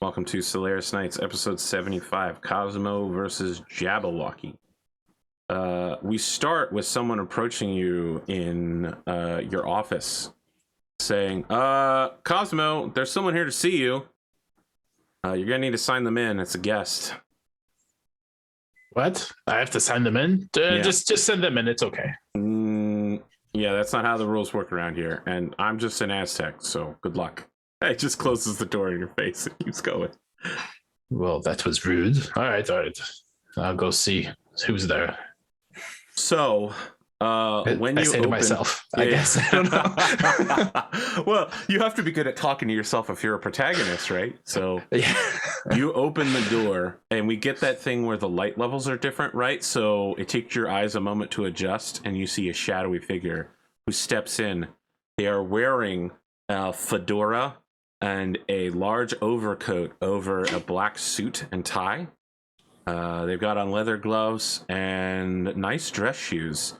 Welcome to Solaris Nights, episode 75, Cosmo versus Jabberwocky. We start with someone approaching you in your office, saying, Cosmo, there's someone here to see you. You're gonna need to sign them in. It's a guest. What? I have to sign them in? Yeah. Just send them in. It's okay. Yeah, that's not how the rules work around here. And I'm just an Aztec, so good luck. It just closes the door in your face and keeps going. Well, that was rude. All right. I'll go see who's there. So, when I you say open, to myself, I guess. I don't know. Well, you have to be good at talking to yourself if you're a protagonist, right? So Yeah. you open the door, and we get that thing where the light levels are different, right? So it takes your eyes a moment to adjust, and you see a shadowy figure who steps in. They are wearing a fedora and a large overcoat over a black suit and tie. They've got on leather gloves and nice dress shoes.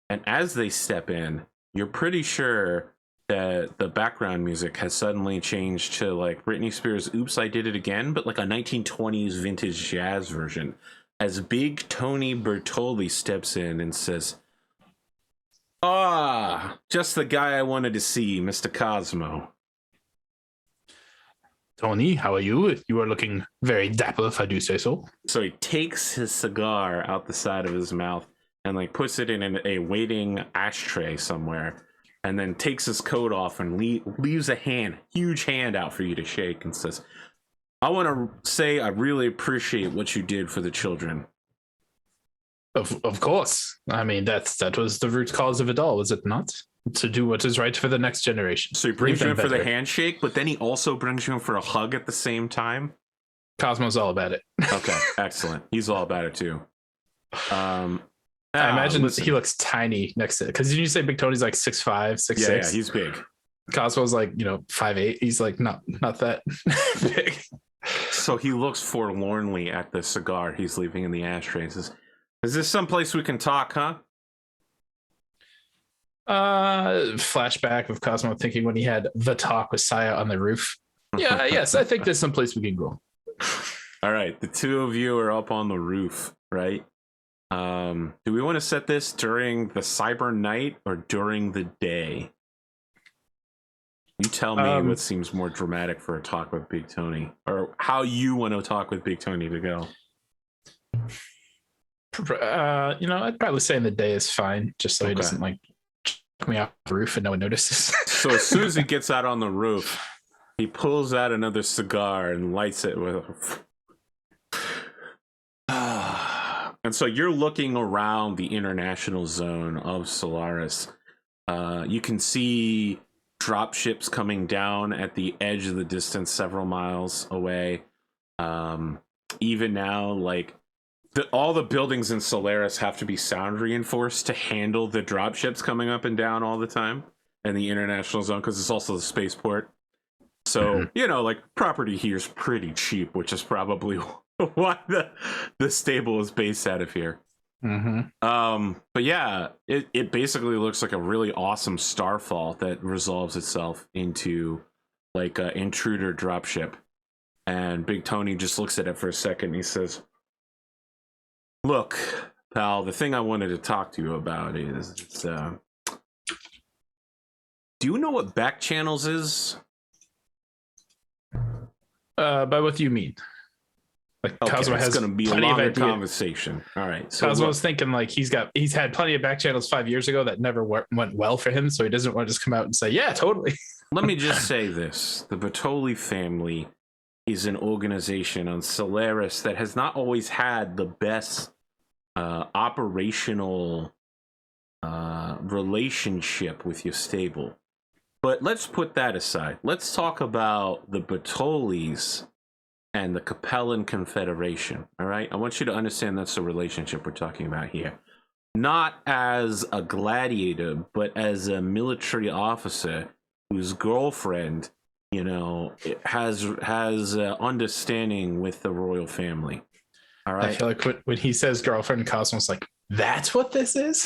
And as they step in, you're pretty sure that the background music has suddenly changed to like Britney Spears' Oops, I Did It Again, but like a 1920s vintage jazz version. As Big Tony Bertoli steps in and says, just the guy I wanted to see, Mr. Cosmo. Tony, how are you? You are looking very dapper, if I do say so. So he takes his cigar out the side of his mouth and like puts it in a waiting ashtray somewhere, and then takes his coat off and leaves a huge hand out for you to shake and says, I want to say I really appreciate what you did for the children. Of course. I mean, that was the root cause of it all, was it not? To do what is right for the next generation. So he brings you in for the handshake, but then he also brings you in for a hug at the same time. Cosmo's all about it. Okay, excellent. He's all about it too. I imagine he looks tiny next to it. Because did you say Big Tony's like 6'5", 6'6"? Yeah, he's big. Cosmo's like, 5'8". He's like not that big. So he looks forlornly at the cigar he's leaving in the ashtray and says, is this someplace we can talk, huh? Flashback of Cosmo thinking when he had the talk with Saya on the roof. Yeah, yes, I think there's some place we can go. All right, the two of you are up on the roof, right? Do we want to set this during the cyber night or during the day? You tell me what seems more dramatic for a talk with Big Tony, or how you want to talk with Big Tony to go. I'd probably say in the day is fine, just so he doesn't like chuck me off the roof and no one notices. So as soon as he gets out on the roof, he pulls out another cigar and lights it with and so you're looking around the international zone of Solaris. You can see drop ships coming down at the edge of the distance several miles away. Even now, like all the buildings in Solaris have to be sound reinforced to handle the drop ships coming up and down all the time in the international zone, because it's also the spaceport. So, like property here is pretty cheap, which is probably why the stable is based out of here. But yeah, it basically looks like a really awesome starfall that resolves itself into like an intruder dropship. And Big Tony just looks at it for a second and he says, look, pal, the thing I wanted to talk to you about is do you know what back channels is? By what do you mean? Like Cosmo has going to be a longer conversation. All right. So Cosmo's thinking like he's had plenty of back channels 5 years ago that never went well for him, so he doesn't want to just come out and say, yeah, totally. Let me just say this. The Bertoli family is an organization on Solaris that has not always had the best operational relationship with your stable. But let's put that aside. Let's talk about the Bertolis and the Capellan Confederation, all right? I want you to understand that's the relationship we're talking about here. Not as a gladiator, but as a military officer whose girlfriend, has understanding with the royal family. All right. I feel like when he says girlfriend, Cosmo's like, that's what this is?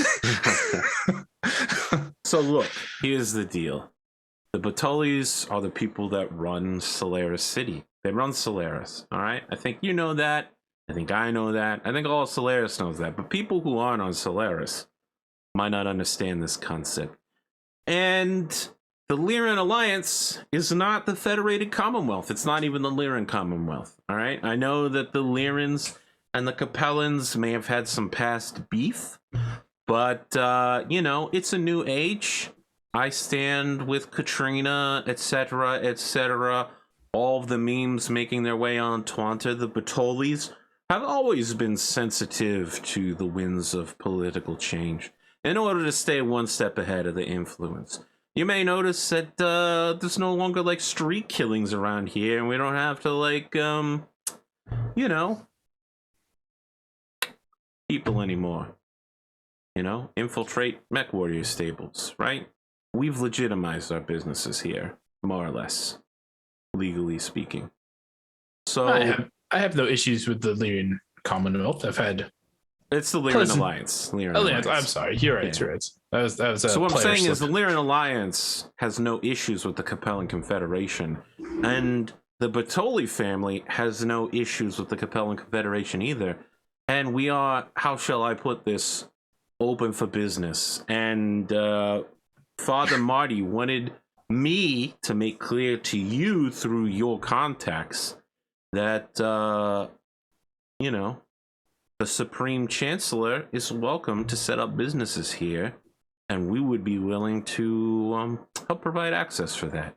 So look, here's the deal. The Bertolis are the people that run Solaris City. They run Solaris. All right. I think you know that. I think I know that. I think all of Solaris knows that. But people who aren't on Solaris might not understand this concept. And the Lyran Alliance is not the Federated Commonwealth. It's not even the Lyran Commonwealth. All right. I know that the Lyrans and the Capellans may have had some past beef, but you know, it's a new age. I stand with Katrina, etc., etc. All of the memes making their way on Twitter. The Batolis have always been sensitive to the winds of political change in order to stay one step ahead of the influence. You may notice that there's no longer like street killings around here, and we don't have to like, you know, people anymore. You know, infiltrate mech warrior stables, right? We've legitimized our businesses here, more or less, legally speaking. So I have no issues with the Lyran Commonwealth. I've had it's the Lyran Alliance. Alliance. I'm sorry, you're right. Yeah. You're right. That was so what I'm saying is the Lyran Alliance has no issues with the Capellan Confederation, and the Batoli family has no issues with the Capellan Confederation either. And we are, how shall I put this, open for business. And Father Marty wanted me to make clear to you through your contacts that, you know, the Supreme Chancellor is welcome to set up businesses here, and we would be willing to help provide access for that.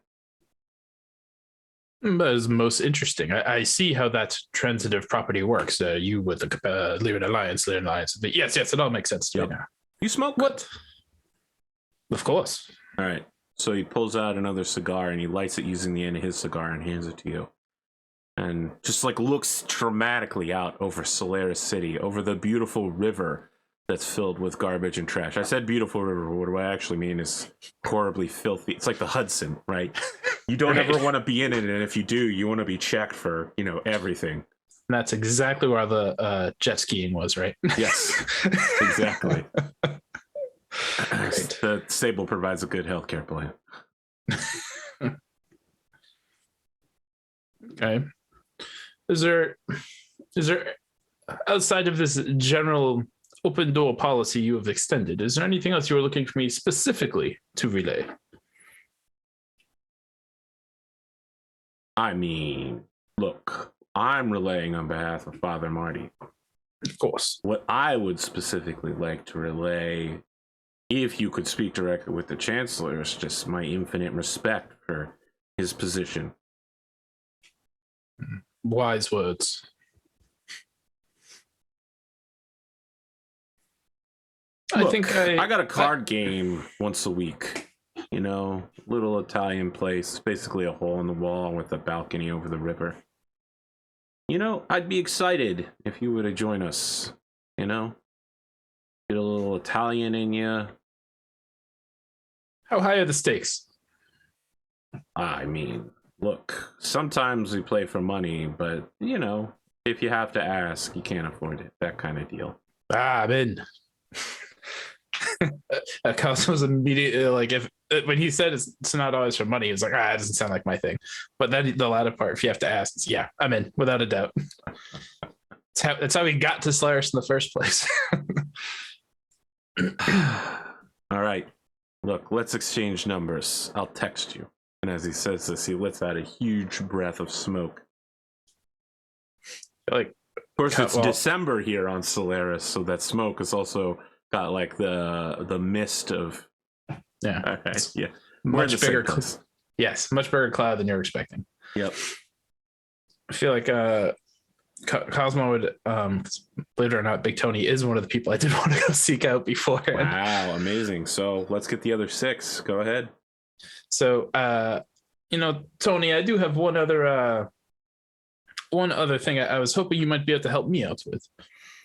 That is most interesting. I see how that transitive property works. You with the Lyran Alliance. Yes, it all makes sense to me now. You smoke? What? Of course. All right. So he pulls out another cigar and he lights it using the end of his cigar and hands it to you. And just like looks dramatically out over Solaris City, over the beautiful river that's filled with garbage and trash. I said beautiful river. What do I actually mean is horribly filthy. It's like the Hudson, right? You don't ever want to be in it, and if you do, you want to be checked for, you know, everything. And that's exactly where the jet skiing was, right? Yes, exactly. The stable provides a good healthcare plan. Okay. Is there outside of this general open door policy you have extended, is there anything else you were looking for me specifically to relay? I mean, look, I'm relaying on behalf of Father Marty. Of course. What I would specifically like to relay, if you could speak directly with the Chancellor, is just my infinite respect for his position. Wise words. Look, I think I got a card game once a week. You know, little Italian place, basically a hole in the wall with a balcony over the river. You know, I'd be excited if you were to join us. You know, get a little Italian in you. How high are the stakes? I mean, look, sometimes we play for money, but, you know, if you have to ask, you can't afford it. That kind of deal. I'm in. Cosmo's immediately like, if when he said it's not always for money, he was like, it doesn't sound like my thing. But then the latter part, if you have to ask, yeah, I'm in without a doubt. That's how we got to Solaris in the first place. All right, look, let's exchange numbers. I'll text you. And as he says this, he lets out a huge breath of smoke. Like, of course, it's December here on Solaris, so that smoke is also got like the mist of yeah much bigger yes, much bigger cloud than you're expecting. Yep. I feel like Cosmo would believe it or not, Big Tony is one of the people I did want to go seek out before. Wow, amazing. So let's get the other 6. Go ahead. So you know, Tony, I do have one other thing I was hoping you might be able to help me out with.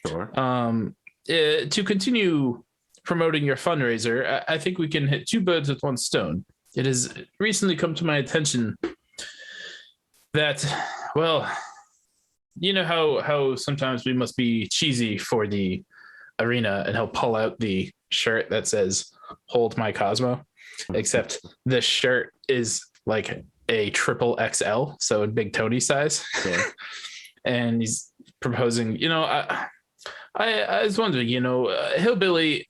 Sure. To continue promoting your fundraiser, I think we can hit 2 birds with 1 stone. It has recently come to my attention that, well, you know how sometimes we must be cheesy for the arena and he'll pull out the shirt that says "Hold my Cosmo," except this shirt is like a triple XL, so in Big Tony size. Sure. And he's proposing, I was wondering, Hillbilly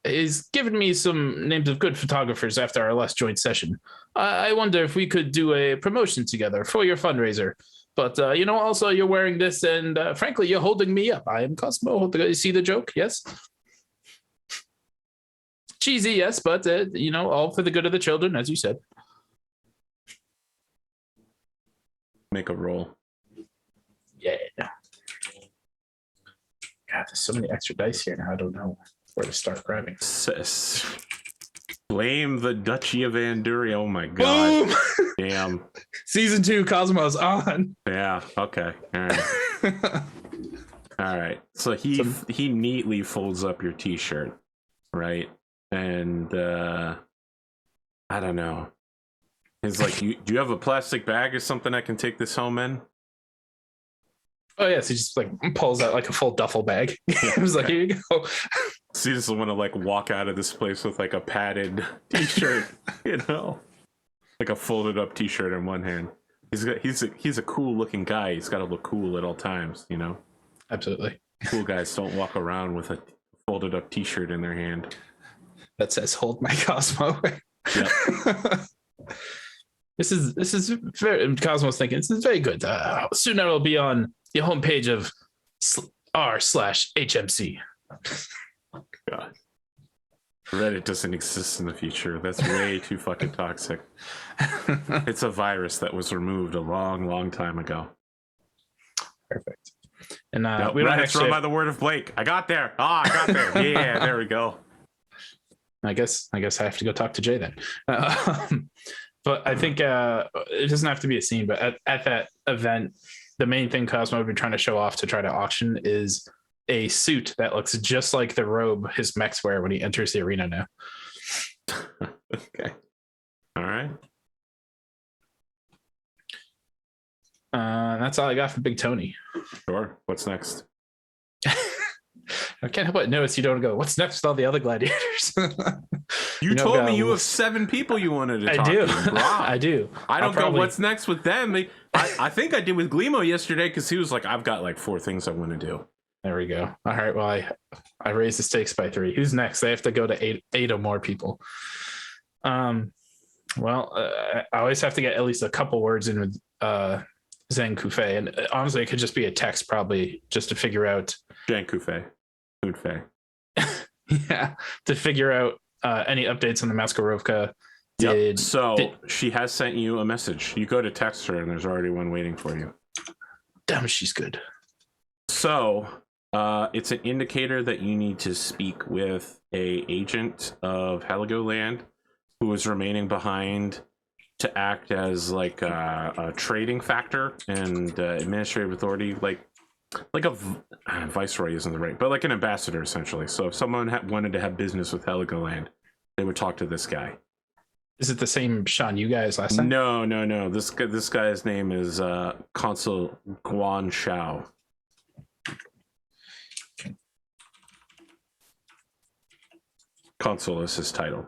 is given me some names of good photographers after our last joint session. I wonder if we could do a promotion together for your fundraiser. But, also you're wearing this and frankly, you're holding me up. I am Cosmo. You see the joke? Yes. Cheesy, yes, but, all for the good of the children, as you said. Make a roll. Yeah. God, there's so many extra dice here now. I don't know where to start grabbing. Blame the Duchy of Anduri. Oh my god. Boom! Damn. Season 2, Cosmo's on. Yeah. Okay. All right. All right. So he neatly folds up your t-shirt, right? And I don't know. He's like, do you have a plastic bag or something I can take this home in? Oh yes, he just like pulls out like a full duffel bag. He was like, here you go. So you just want to like walk out of this place with like a padded t-shirt, like a folded up t-shirt in one hand. He's a cool looking guy. He's got to look cool at all times, Absolutely. Cool guys don't walk around with a folded up t-shirt in their hand that says "Hold my Cosmo." Yep. This is very. Cosmo's thinking this is very good. Soon I will be on the homepage of r/HMC. God. Reddit doesn't exist in the future. That's way too fucking toxic. It's a virus that was removed a long, long time ago. Perfect. And we don't Reddit's run by the word of Blake. I got there. I got there. Yeah, there we go. I guess I have to go talk to Jay then. But I think it doesn't have to be a scene, but at that event, the main thing Cosmo would be trying to show off to try to auction is a suit that looks just like the robe his mechs wear when he enters the arena now. Okay. All right. That's all I got for Big Tony. Sure. What's next? I can't help but notice you don't go, what's next with all the other gladiators? You told me you have 7 people you wanted to talk to. I do. I don't go, what's next with them? I think I did with Glimo yesterday because he was like, I've got like 4 things I want to do. There we go. All right. Well, I raised the stakes by 3. Who's next? They have to go to 8 or more people. I always have to get at least a couple words in with Zhang Kufei. And honestly, it could just be a text probably just to figure out. Zhang Kufei. Yeah. To figure out any updates on the Maskarovka. She has sent you a message. You go to text her and there's already one waiting for you. Damn, she's good. So it's an indicator that you need to speak with a agent of Heligoland who is remaining behind to act as like a trading factor and administrative authority, like a viceroy isn't the right, but like an ambassador essentially. So if someone wanted to have business with Heligoland, they would talk to this guy. Is it the same Sean you guys last time? No. This guy's name is Consul Guan Shao. Consul is his title.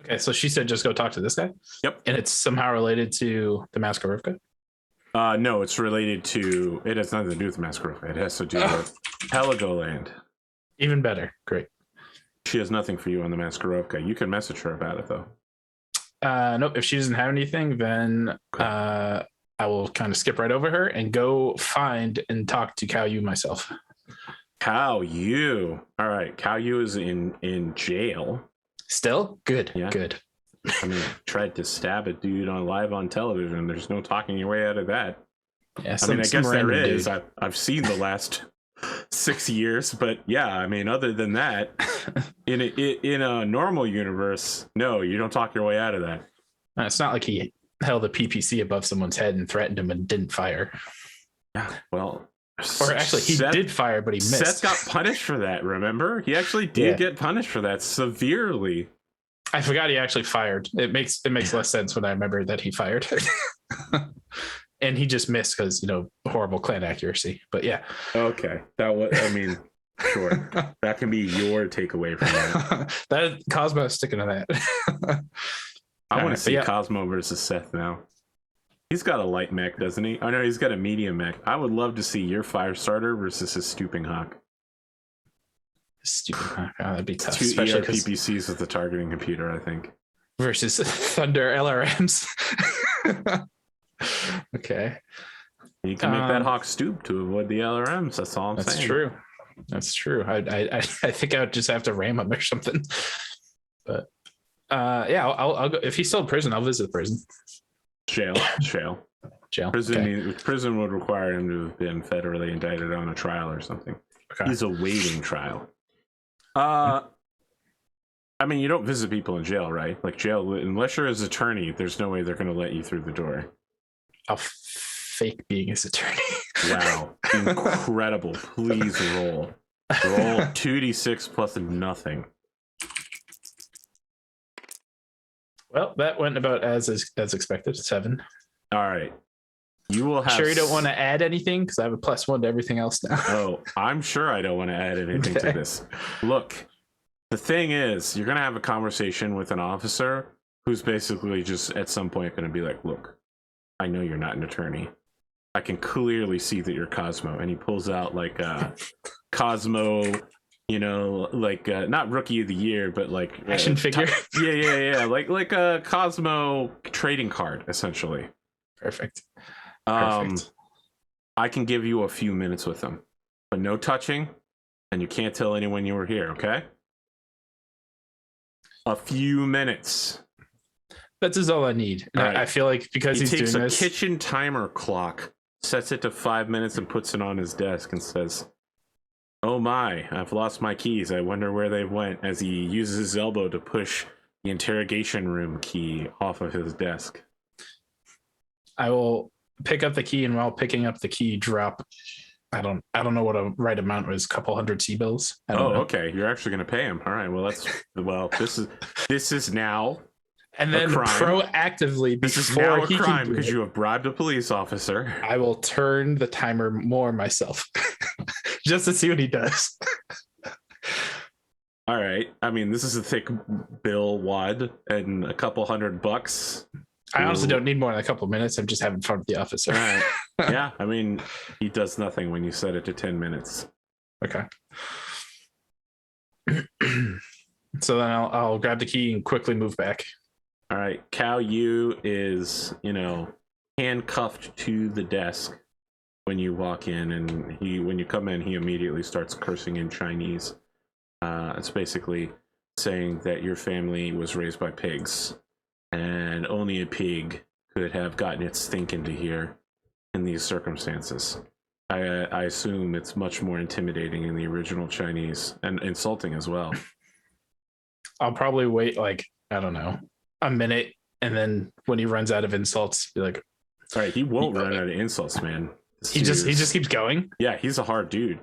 Okay, so she said just go talk to this guy? Yep. And it's somehow related to the Maskarovka? No, it's related to... It has nothing to do with Maskarovka. It has to do with Heligoland. Even better. Great. She has nothing for you on the Maskarovka. You can message her about it, though. Nope. If she doesn't have anything, then I will kind of skip right over her and go find and talk to Cao Yu myself. Cao Yu. All right. Cao Yu is in jail. Still? Good. Yeah. Good. I mean, tried to stab a dude live on television. There's no talking your way out of that. Yeah, I guess there is. I've seen the last 6 years, but yeah, I mean, other than that, in a normal universe, no, you don't talk your way out of that. It's not like he held a PPC above someone's head and threatened him and didn't fire. Yeah, well, or actually, he did fire, but he missed. Seth got punished for that. Remember, he actually did get punished for that severely. I forgot he actually fired. It makes less sense when I remember that he fired. And he just missed because horrible clan accuracy. But yeah. Okay, that was. I mean, Sure. That can be your takeaway from that. That Cosmo is sticking to that. I want Alright, to see but yeah. Cosmo versus Seth now. He's got a light mech, doesn't he? Oh no, he's got a medium mech. I would love to see your Firestarter versus his Stooping Hawk. Stupid. Oh, that'd be tough. Two Especially ERPPCs with the targeting computer, I think. versus Thunder LRMs. Okay. You can make that Hawk stoop to avoid the LRMs. That's all I'm saying. That's true. That's true. I think I would just have to ram him or something. But yeah, I'll go if he's still in prison. I'll visit the prison. Jail. Prison, Okay. prison would require him to have been federally indicted on a trial or something. Okay. He's awaiting trial. I mean, you don't visit people in jail, right? Like jail, unless you're his attorney, there's no way they're going to let you through the door. I'll fake being his attorney. Wow. Incredible. Please roll. Roll 2d6 plus nothing. Well, that went about as expected. 7. All right. You will have. Sure, you don't want to add anything because I have a +1 to everything else now. Oh, I'm sure I don't want to add anything to this. Look, the thing is, you're going to have a conversation with an officer who's basically just at some point going to be like, look, I know you're not an attorney. I can clearly see that you're Cosmo. And he pulls out like Cosmo, you know, like not Rookie of the Year, but like Action figure. Yeah. Like a Cosmo trading card, essentially. Perfect. I can give you a few minutes with them, but no touching, and you can't tell anyone you were here, okay? A few minutes. That's just all I need. And Right. I feel like because He he's takes doing a this, kitchen timer clock, sets it to 5 minutes, and puts it on his desk and says, "Oh my, I've lost my keys. I wonder where they went," as he uses his elbow to push the interrogation room key off of his desk. I will pick up the key, and while picking up the key, drop. I don't know what a right amount was. A couple hundred C-bills. Okay. You're actually going to pay him. All right. Well, this is now. And then proactively, This is now a he crime can do because it, you have bribed a police officer. I will turn the timer more myself, just to see what he does. All right. I mean, this is a thick bill wad and a couple $100. I honestly don't need more than a couple minutes. I'm just having fun with the officer. All right. Yeah. I mean, he does nothing when you set it to 10 minutes. Okay. So then I'll grab the key and quickly move back. All right. Cao Yu is, handcuffed to the desk when you walk in, and when you come in, he immediately starts cursing in Chinese. It's basically saying that your family was raised by pigs, and only a pig could have gotten its stink into here in these circumstances. I assume it's much more intimidating in the original Chinese and insulting as well. I'll probably wait I don't know, a minute, and then when he runs out of insults, be like, all right, he won't run out of insults, man. He just keeps going. Yeah, he's a hard dude.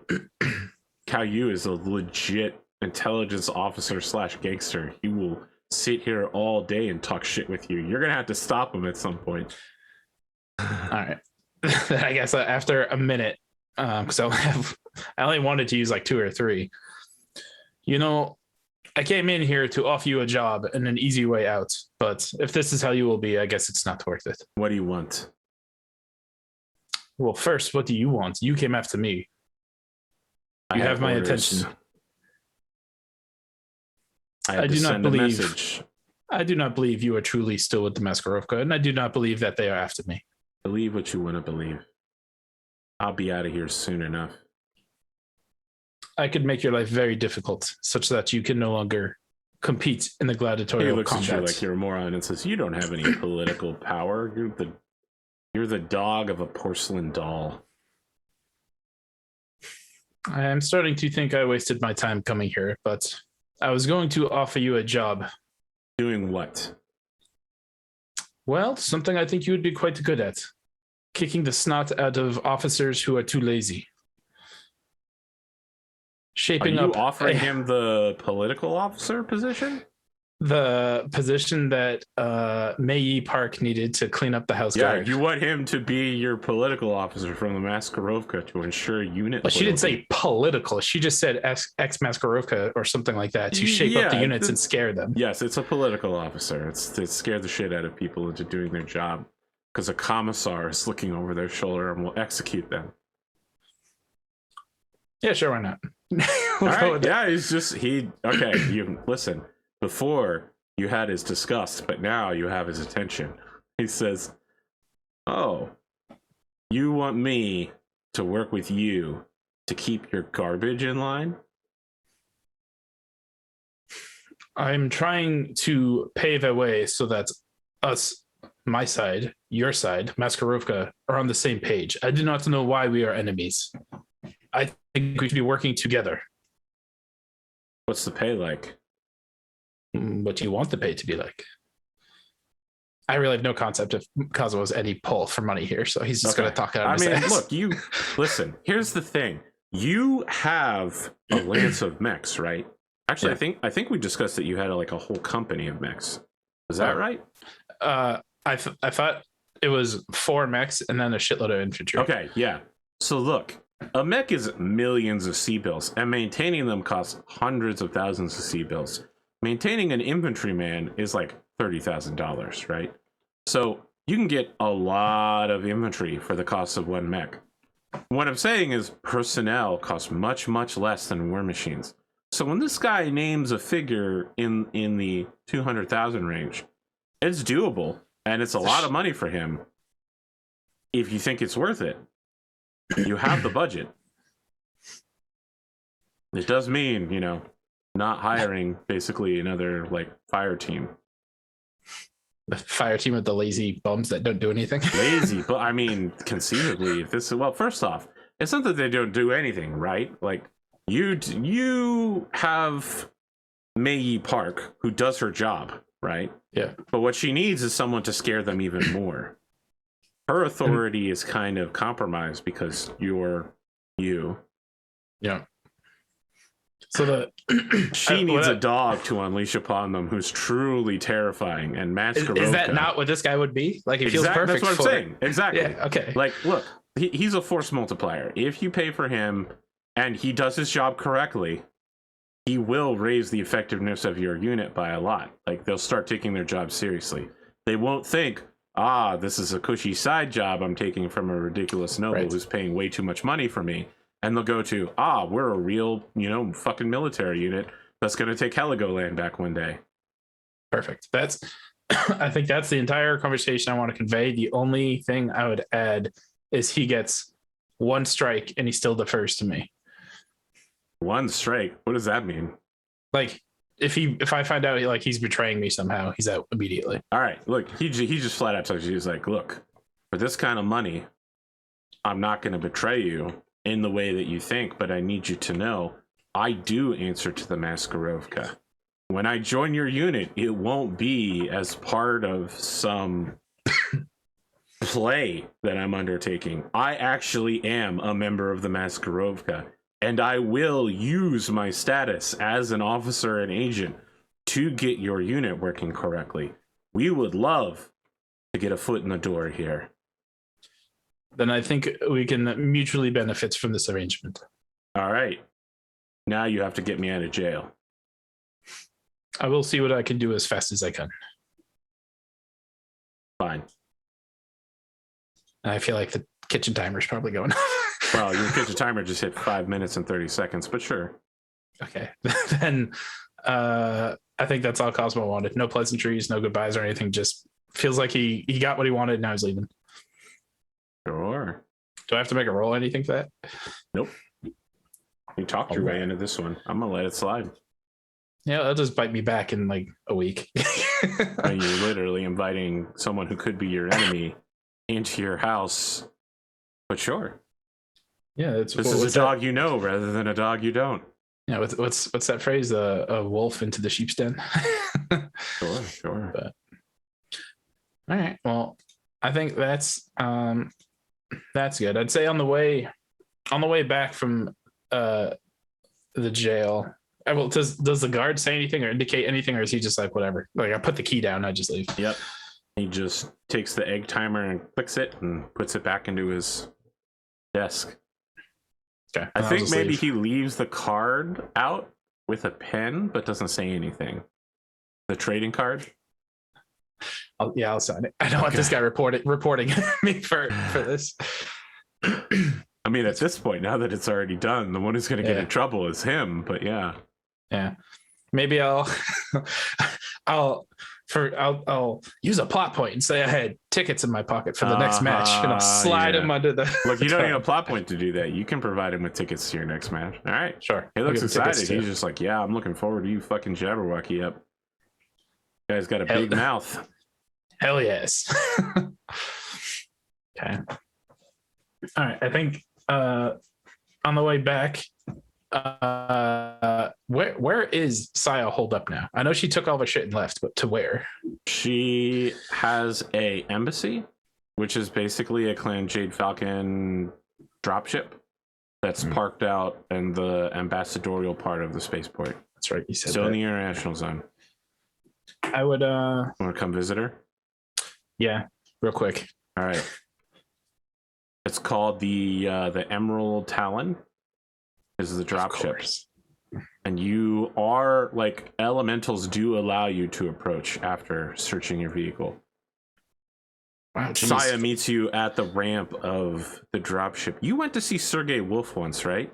Cao Yu is a legit intelligence officer / gangster. He will sit here all day and talk shit with you. You're gonna have to stop him at some point. All right. I guess after a minute, because I only wanted to use like 2 or 3. I came in here to offer you a job and an easy way out, but if this is how you will be, I guess it's not worth it. What do you want? Well, first, what do you want? You came after me. You have my attention. I do not believe. I do not believe you are truly still with the Maskarovka, and I do not believe that they are after me. Believe what you want to believe. I'll be out of here soon enough. I could make your life very difficult, such that you can no longer compete in the gladiatorial He looks combat. at you like you're a moron and says, "You don't have any political power. You're the dog of a porcelain doll." I am starting to think I wasted my time coming here, but I was going to offer you a job. Doing what? Well, something I think you would be quite good at. Kicking the snot out of officers who are too lazy. Are you offering him the political officer position? the position that Mei Park needed to clean up the house guard. You want him to be your political officer from the Maskarovka to ensure unit. But she didn't say political. She just said ex Maskarovka or something like that to shape up the units and scare them. Yes, it's a political officer. It's to scare the shit out of people into doing their job because a commissar is looking over their shoulder and will execute them. Yeah, sure, why not? All right, yeah, you listen. Before you had his disgust, but now you have his attention. He says, "Oh, you want me to work with you to keep your garbage in line?" I'm trying to pave a way so that us, my side, your side, Maskarovka, are on the same page. I do not know why we are enemies. I think we should be working together. What's the pay like? What do you want the pay to be like? I really have no concept if Cosmo has any pull for money here, so he's just going to talk out of his ass. Look, you listen. Here's the thing: you have a lance of mechs, right? Actually, yeah. I think we discussed that you had like a whole company of mechs. Is that right? I thought it was 4 mechs and then a shitload of infantry. Okay, yeah. So look, a mech is millions of C-bills, and maintaining them costs hundreds of thousands of C-bills. Maintaining an infantryman is like $30,000, right? So you can get a lot of infantry for the cost of 1 mech. What I'm saying is personnel cost much, much less than war machines. So when this guy names a figure in the 200,000 range, it's doable, and it's a lot of money for him. If you think it's worth it, you have the budget. It does mean, not hiring basically another like fire team. The fire team with the lazy bums that don't do anything. Lazy, but I mean, conceivably, if this is, well, first off, it's not that they don't do anything, right? Like you have Mei Park who does her job, right? Yeah. But what she needs is someone to scare them even more. Her authority is kind of compromised because you're you. Yeah. So she needs a dog to unleash upon them who's truly terrifying and Maskarovka. Is that not what this guy would be? Like, he feels perfect. That's what I'm saying. Exactly. Yeah, okay. Like, look, he's a force multiplier. If you pay for him and he does his job correctly, he will raise the effectiveness of your unit by a lot. Like, they'll start taking their job seriously. They won't think, this is a cushy side job I'm taking from a ridiculous noble who's paying way too much money for me. And they'll go to, we're a real, fucking military unit that's going to take Heligoland back one day. Perfect. I think that's the entire conversation I want to convey. The only thing I would add is he gets 1 strike and he still defers to me. 1 strike? What does that mean? Like, if I find out like he's betraying me somehow, he's out immediately. All right. Look, he just flat out tells you, he's like, look, for this kind of money, I'm not going to betray you in the way that you think, but I need you to know I do answer to the Maskarovka. When I join your unit, it won't be as part of some play that I'm undertaking. I actually am a member of the Maskarovka, and I will use my status as an officer and agent to get your unit working correctly. We would love to get a foot in the door here. Then I think we can mutually benefit from this arrangement. All right. Now you have to get me out of jail. I will see what I can do as fast as I can. Fine. I feel like the kitchen timer is probably going. Well, your kitchen timer just hit 5 minutes and 30 seconds, but sure. Okay. Then I think that's all Cosmo wanted. No pleasantries, no goodbyes or anything. Just feels like he got what he wanted. Now he's leaving. Sure. Do I have to make a roll or anything for that? Nope. You talked your way into this one. I'm going to let it slide. Yeah, that'll just bite me back in like a week. And you're literally inviting someone who could be your enemy into your house. But sure. Yeah, this is a dog you know rather than a dog you don't. Yeah, what's that phrase? A wolf into the sheep's den. Sure. But, all right. Well, I think that's good. I'd say on the way back from the jail, Well, does the guard say anything or indicate anything, or is he just like whatever? Like I put the key down, I just leave. Yep. He just takes the egg timer and clicks it and puts it back into his desk. Okay. I think maybe he leaves the card out with a pen, but doesn't say anything. The trading card. I'll sign it. I don't want this guy reporting me for this. I mean, at this point, now that it's already done, the one who's going to get in trouble is him. But yeah, maybe I'll use a plot point and say I had tickets in my pocket for the next match, and I'll slide him under the. Look, you don't need a plot point to do that. You can provide him with tickets to your next match. All right, sure. He looks excited. He's just like, yeah, I'm looking forward to you fucking Jabberwocky up. You guys got a big mouth. Hell yes. Okay. All right. I think on the way back, where is Saya holed up now? I know she took all the shit and left, but to where? She has a embassy, which is basically a Clan Jade Falcon dropship that's parked out in the ambassadorial part of the spaceport. That's right. You said still in the international zone. I would want to come visit her? Yeah, real quick. All right. It's called the Emerald Talon. This is the dropship. And you are, like, elementals do allow you to approach after searching your vehicle. Wow, Saya meets you at the ramp of the dropship. You went to see Sergey Wolf once, right?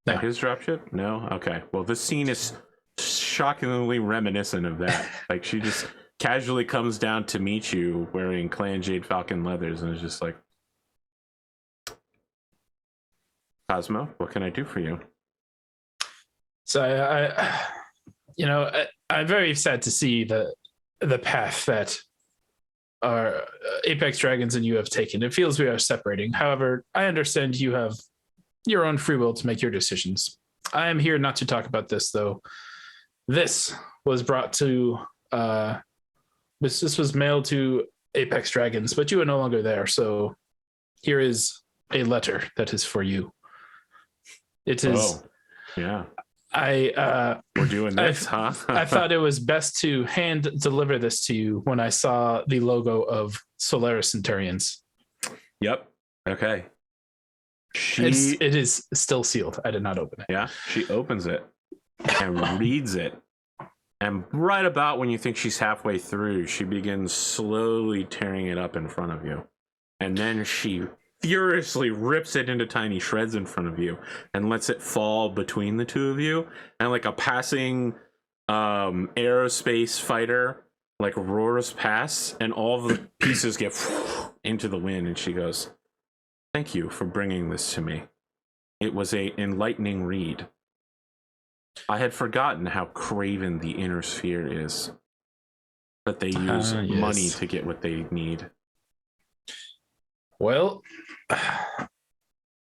No. At his dropship? No? Okay. Well, this scene is shockingly reminiscent of that. Like, she just casually comes down to meet you wearing Clan Jade Falcon leathers and is just like, Cosmo, what can I do for you? So I'm very sad to see the path that our Apex Dragons and you have taken. It feels we are separating. However, I understand you have your own free will to make your decisions. I am here not to talk about this, though. This was brought to this was mailed to Apex Dragons, but you are no longer there. So here is a letter that is for you. It is. Oh, yeah. We're doing this, huh? I thought it was best to hand deliver this to you when I saw the logo of Solaris Centurions. Yep. Okay. It is still sealed. I did not open it. Yeah. She opens it and reads it. And right about when you think she's halfway through, she begins slowly tearing it up in front of you. And then she furiously rips it into tiny shreds in front of you and lets it fall between the two of you. And like a passing aerospace fighter like roars past, and all the pieces get into the wind. And she goes, "Thank you for bringing this to me. It was a enlightening read. I had forgotten how craven the inner sphere is. That they use money to get what they need." Well,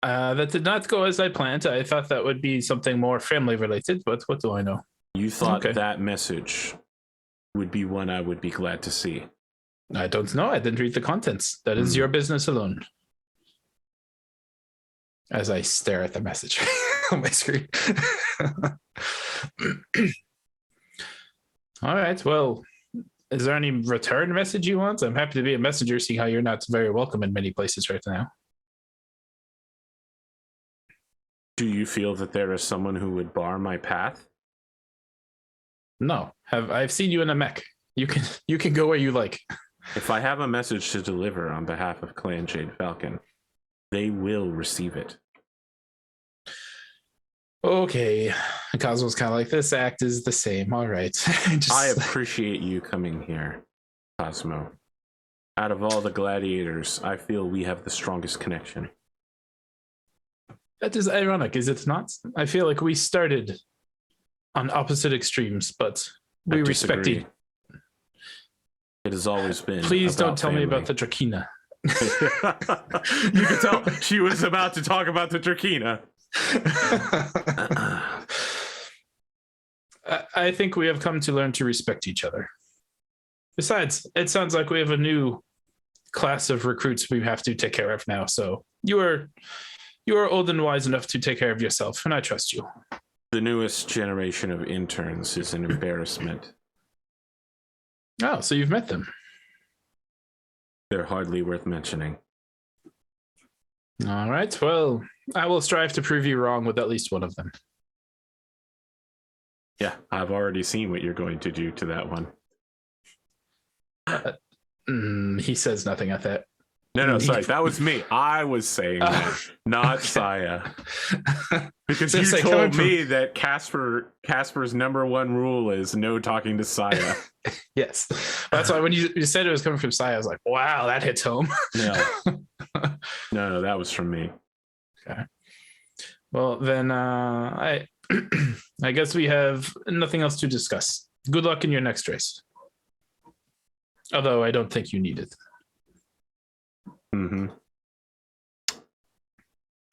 that did not go as I planned. I thought that would be something more family related, but what do I know? You thought that message would be one I would be glad to see. I don't know. I didn't read the contents. That is your business alone. As I stare at the message on my screen. All right. Well, is there any return message you want? I'm happy to be a messenger, seeing how you're not very welcome in many places right now. Do you feel that there is someone who would bar my path? No. I've seen you in a mech. You can go where you like. If I have a message to deliver on behalf of Clan Jade Falcon, they will receive it. Okay. Cosmo's kind of like, this act is the same. All right. I appreciate you coming here, Cosmo. Out of all the gladiators, I feel we have the strongest connection. That is ironic, is it not? I feel like we started on opposite extremes, but we respect each. It has always been. Please don't tell me about the Drakina. You could tell she was about to talk about the Drakina. I think we have come to learn to respect each other. Besides, it sounds like we have a new class of recruits we have to take care of now. So you are old and wise enough to take care of yourself, and I trust you. The newest generation of interns is an embarrassment. Oh, so you've met them. They're hardly worth mentioning. All right. Well, I will strive to prove you wrong with at least one of them. Yeah, I've already seen what you're going to do to that one. He says nothing at that. No, sorry, that was me. I was saying that, not Saya. Because you told me that Casper's number one rule is no talking to Saya. Yes. That's why when you said it was coming from Saya, I was like, wow, that hits home. No, that was from me. Okay. Well, then I guess we have nothing else to discuss. Good luck in your next race. Although I don't think you need it. Mm-hmm.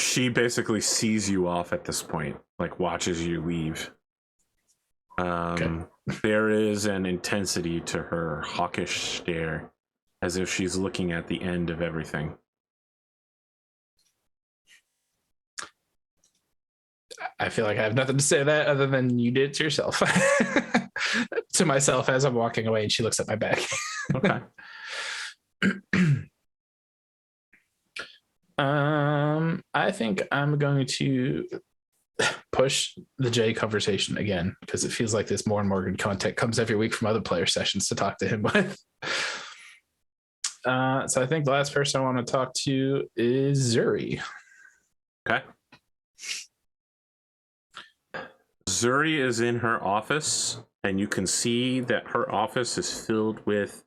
She basically sees you off at this point, like watches you leave. Okay. There is an intensity to her hawkish stare, as if she's looking at the end of everything. I feel like I have nothing to say to that other than you did it to yourself. To myself as I'm walking away, and she looks at my back. Okay. I think I'm going to push the J conversation again because it feels like this more and more good content comes every week from other player sessions to talk to him with. So I think the last person I want to talk to is Zuri. Okay. Zuri is in her office, and you can see that her office is filled with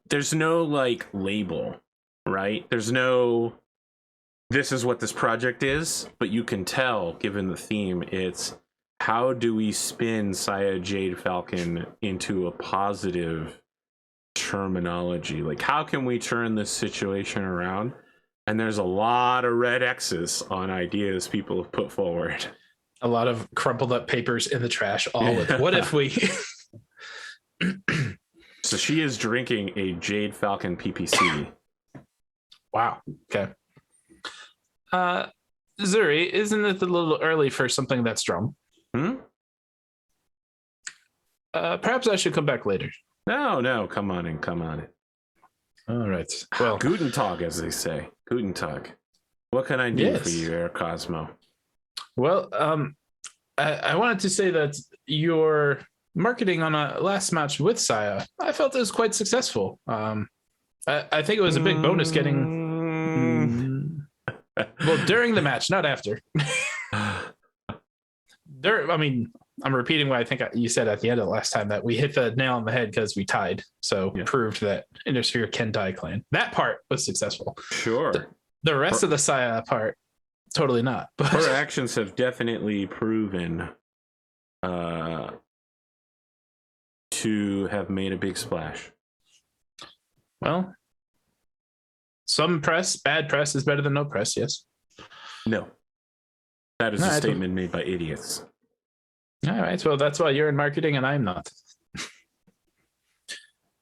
there's no like label, right? There's no this is what this project is, but you can tell, given the theme, it's how do we spin Saya Jade Falcon into a positive terminology? Like, how can we turn this situation around? And there's a lot of red X's on ideas people have put forward. A lot of crumpled up papers in the trash, all with what if we... So she is drinking a Jade Falcon PPC. Wow. Okay. Zuri, isn't it a little early for something that's strong? Perhaps I should come back later. No, come on in. All right. Well, Guten Tag, as they say. Guten Tag. What can I do for you, Air Cosmo? Well, I wanted to say that your marketing on a last match with Saya, I felt it was quite successful. I think it was a big bonus getting... Well, during the match, not after. I'm repeating what I think you said at the end of the last time, that we hit the nail on the head because we tied. So proved that Intersphere can die clan. That part was successful. Sure. The rest of the Saya part, totally not. But her actions have definitely proven to have made a big splash. Well, some press, bad press is better than no press, yes? No. That is a statement made by idiots. All right, well, that's why you're in marketing and I'm not.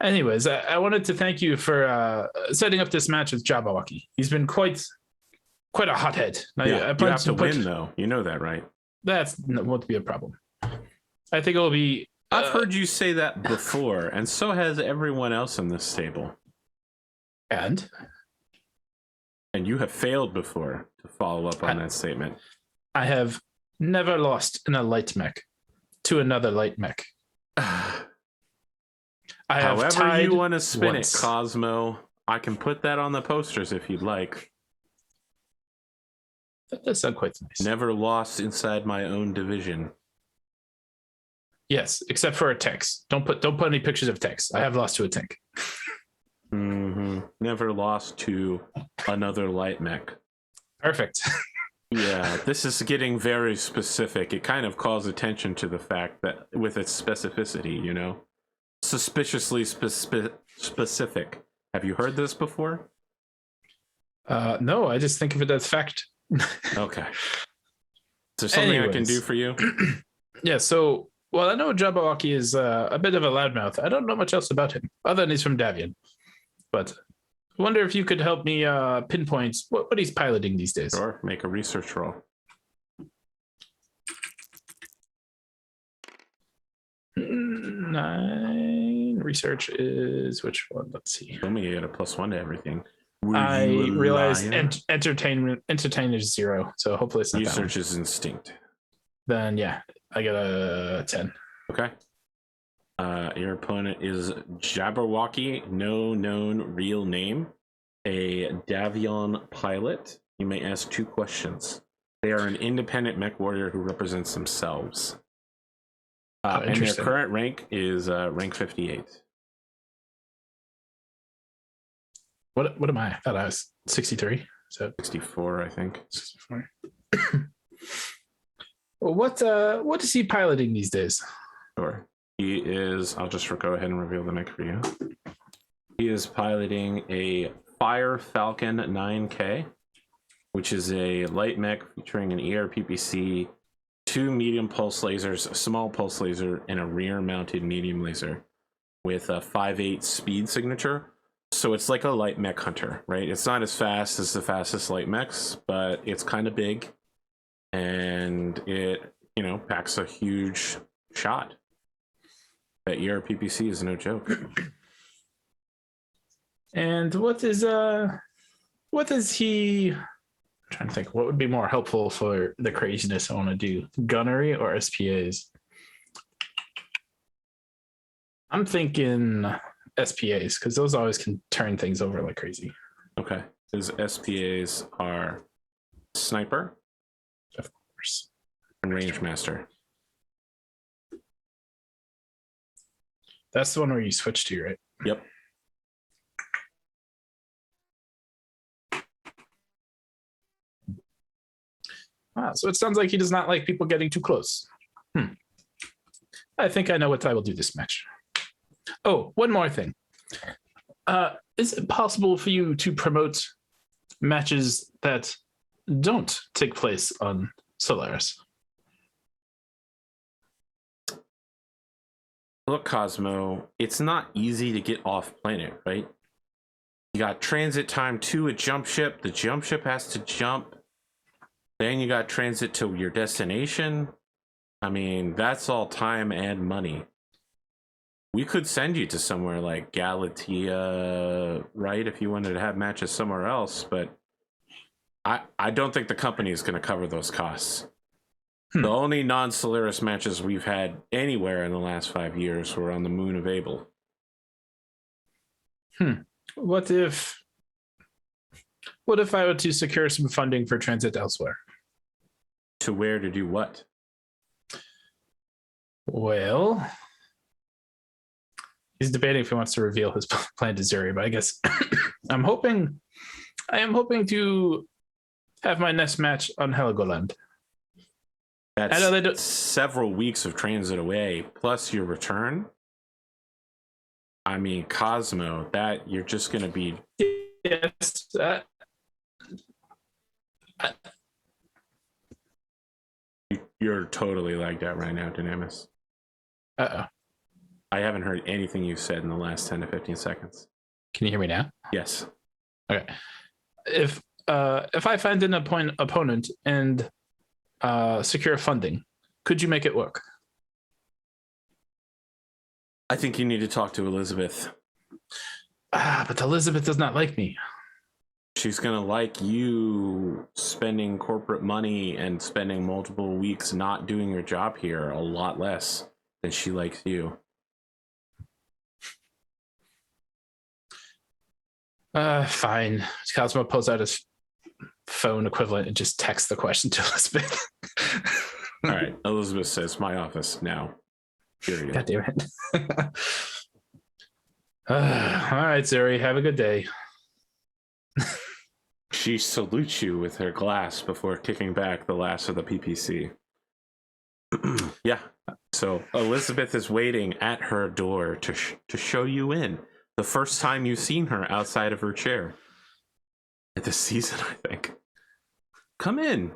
Anyways, I wanted to thank you for setting up this match with Jabberwocky. He's been quite a hothead. You have to win, though. You know that, right? That won't be a problem. I think it'll be... I've heard you say that before, and so has everyone else in this stable. And you have failed before to follow up on that statement. I have never lost in a light mech to another light mech. However you want to spin it, Cosmo, I can put that on the posters if you'd like. That does sound quite nice. Never lost inside my own division. Yes, except for a Tex. Don't put any pictures of Tex. I have lost to a tank. Never lost to another light mech. Perfect. Yeah, this is getting very specific. It kind of calls attention to the fact that with its specificity, you know, suspiciously specific. Have you heard this before? No, I just think of it as fact. Okay. Is there something I can do for you? Yeah, so, well, I know Jabberwocky is a bit of a loudmouth. I don't know much else about him, other than he's from Davian. But I wonder if you could help me pinpoint what he's piloting these days. Sure, make a research roll. 9. Research is which one? Let's see. Tell me you get a +1 to everything. I realized entertainment is 0, so hopefully it's not Research that one. is instinct. Then yeah, I get a 10. Okay. Your opponent is Jabberwocky, no known real name, a Davion pilot. You may ask 2 questions. They are an independent mech warrior who represents themselves. And their current rank is rank 58. What am I? I thought I was 63. So 64, I think. 64. Well, what is he piloting these days? Sure. He is, I'll just go ahead and reveal the mech for you. He is piloting a Fire Falcon 9K, which is a light mech featuring an ERPPC, 2 medium pulse lasers, a small pulse laser, and a rear mounted medium laser with a 5.8 speed signature. So it's like a light mech hunter, right? It's not as fast as the fastest light mechs, but it's kind of big, and it, packs a huge shot. That ERPPC is no joke. And what is he? I'm trying to think. What would be more helpful for the craziness I want to do? Gunnery or SPAs? I'm thinking SPAs because those always can turn things over like crazy. Okay. His SPAs are Sniper, Of course, and Range Master. That's the one where you switch to, right? Yep. Wow, so it sounds like he does not like people getting too close. I think I know what I will do this match. Oh, one more thing. Is it possible for you to promote matches that don't take place on Solaris? Look, Cosmo, it's not easy to get off planet, right? You got transit time to a jump ship. The jump ship has to jump. Then you got transit to your destination. I mean, that's all time and money. We could send you to somewhere like Galatea, right? If you wanted to have matches somewhere else, but I don't think the company is going to cover those costs. The only non-Solaris matches we've had anywhere in the last 5 years were on the moon of Able. What if I were to secure some funding for transit elsewhere? To where to do what? Well, he's debating if he wants to reveal his plan to Zuri, but I guess I am hoping to have my next match on Heligoland. That's several weeks of transit away, plus your return. I mean, Cosmo, that you're just going to be... Yes. You're totally lagged out right now, Dynamis. Uh-oh. I haven't heard anything you've said in the last 10 to 15 seconds. Can you hear me now? Yes. Okay. If I find an opponent and secure funding, could you make it work? I think you need to talk to Elizabeth. But Elizabeth does not like me. She's going to like you spending corporate money and spending multiple weeks not doing your job here a lot less than she likes you. Fine. Cosmo pulls out his phone equivalent and just texts the question to Elizabeth. All right. Elizabeth says, my office now. Period. God damn it. All right, Zuri, have a good day. She salutes you with her glass before kicking back the last of the PPC. Yeah. So Elizabeth is waiting at her door to show you in. The first time you've seen her outside of her chair. At this season, I think. Come in,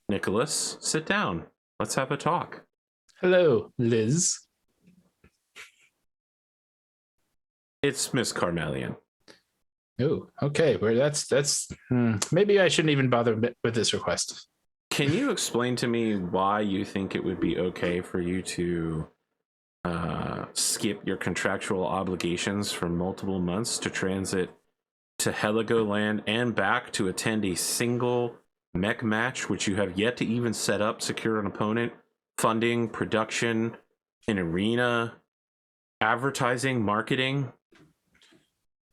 Nicholas. Sit down. Let's have a talk. Hello, Liz. It's Miss Carmelian. Oh, okay. Well, that's maybe I shouldn't even bother with this request. Can you explain to me why you think it would be okay for you to skip your contractual obligations for multiple months to transit to Heligoland and back to attend a single mech match, which you have yet to even set up, secure an opponent, funding, production, an arena, advertising, marketing.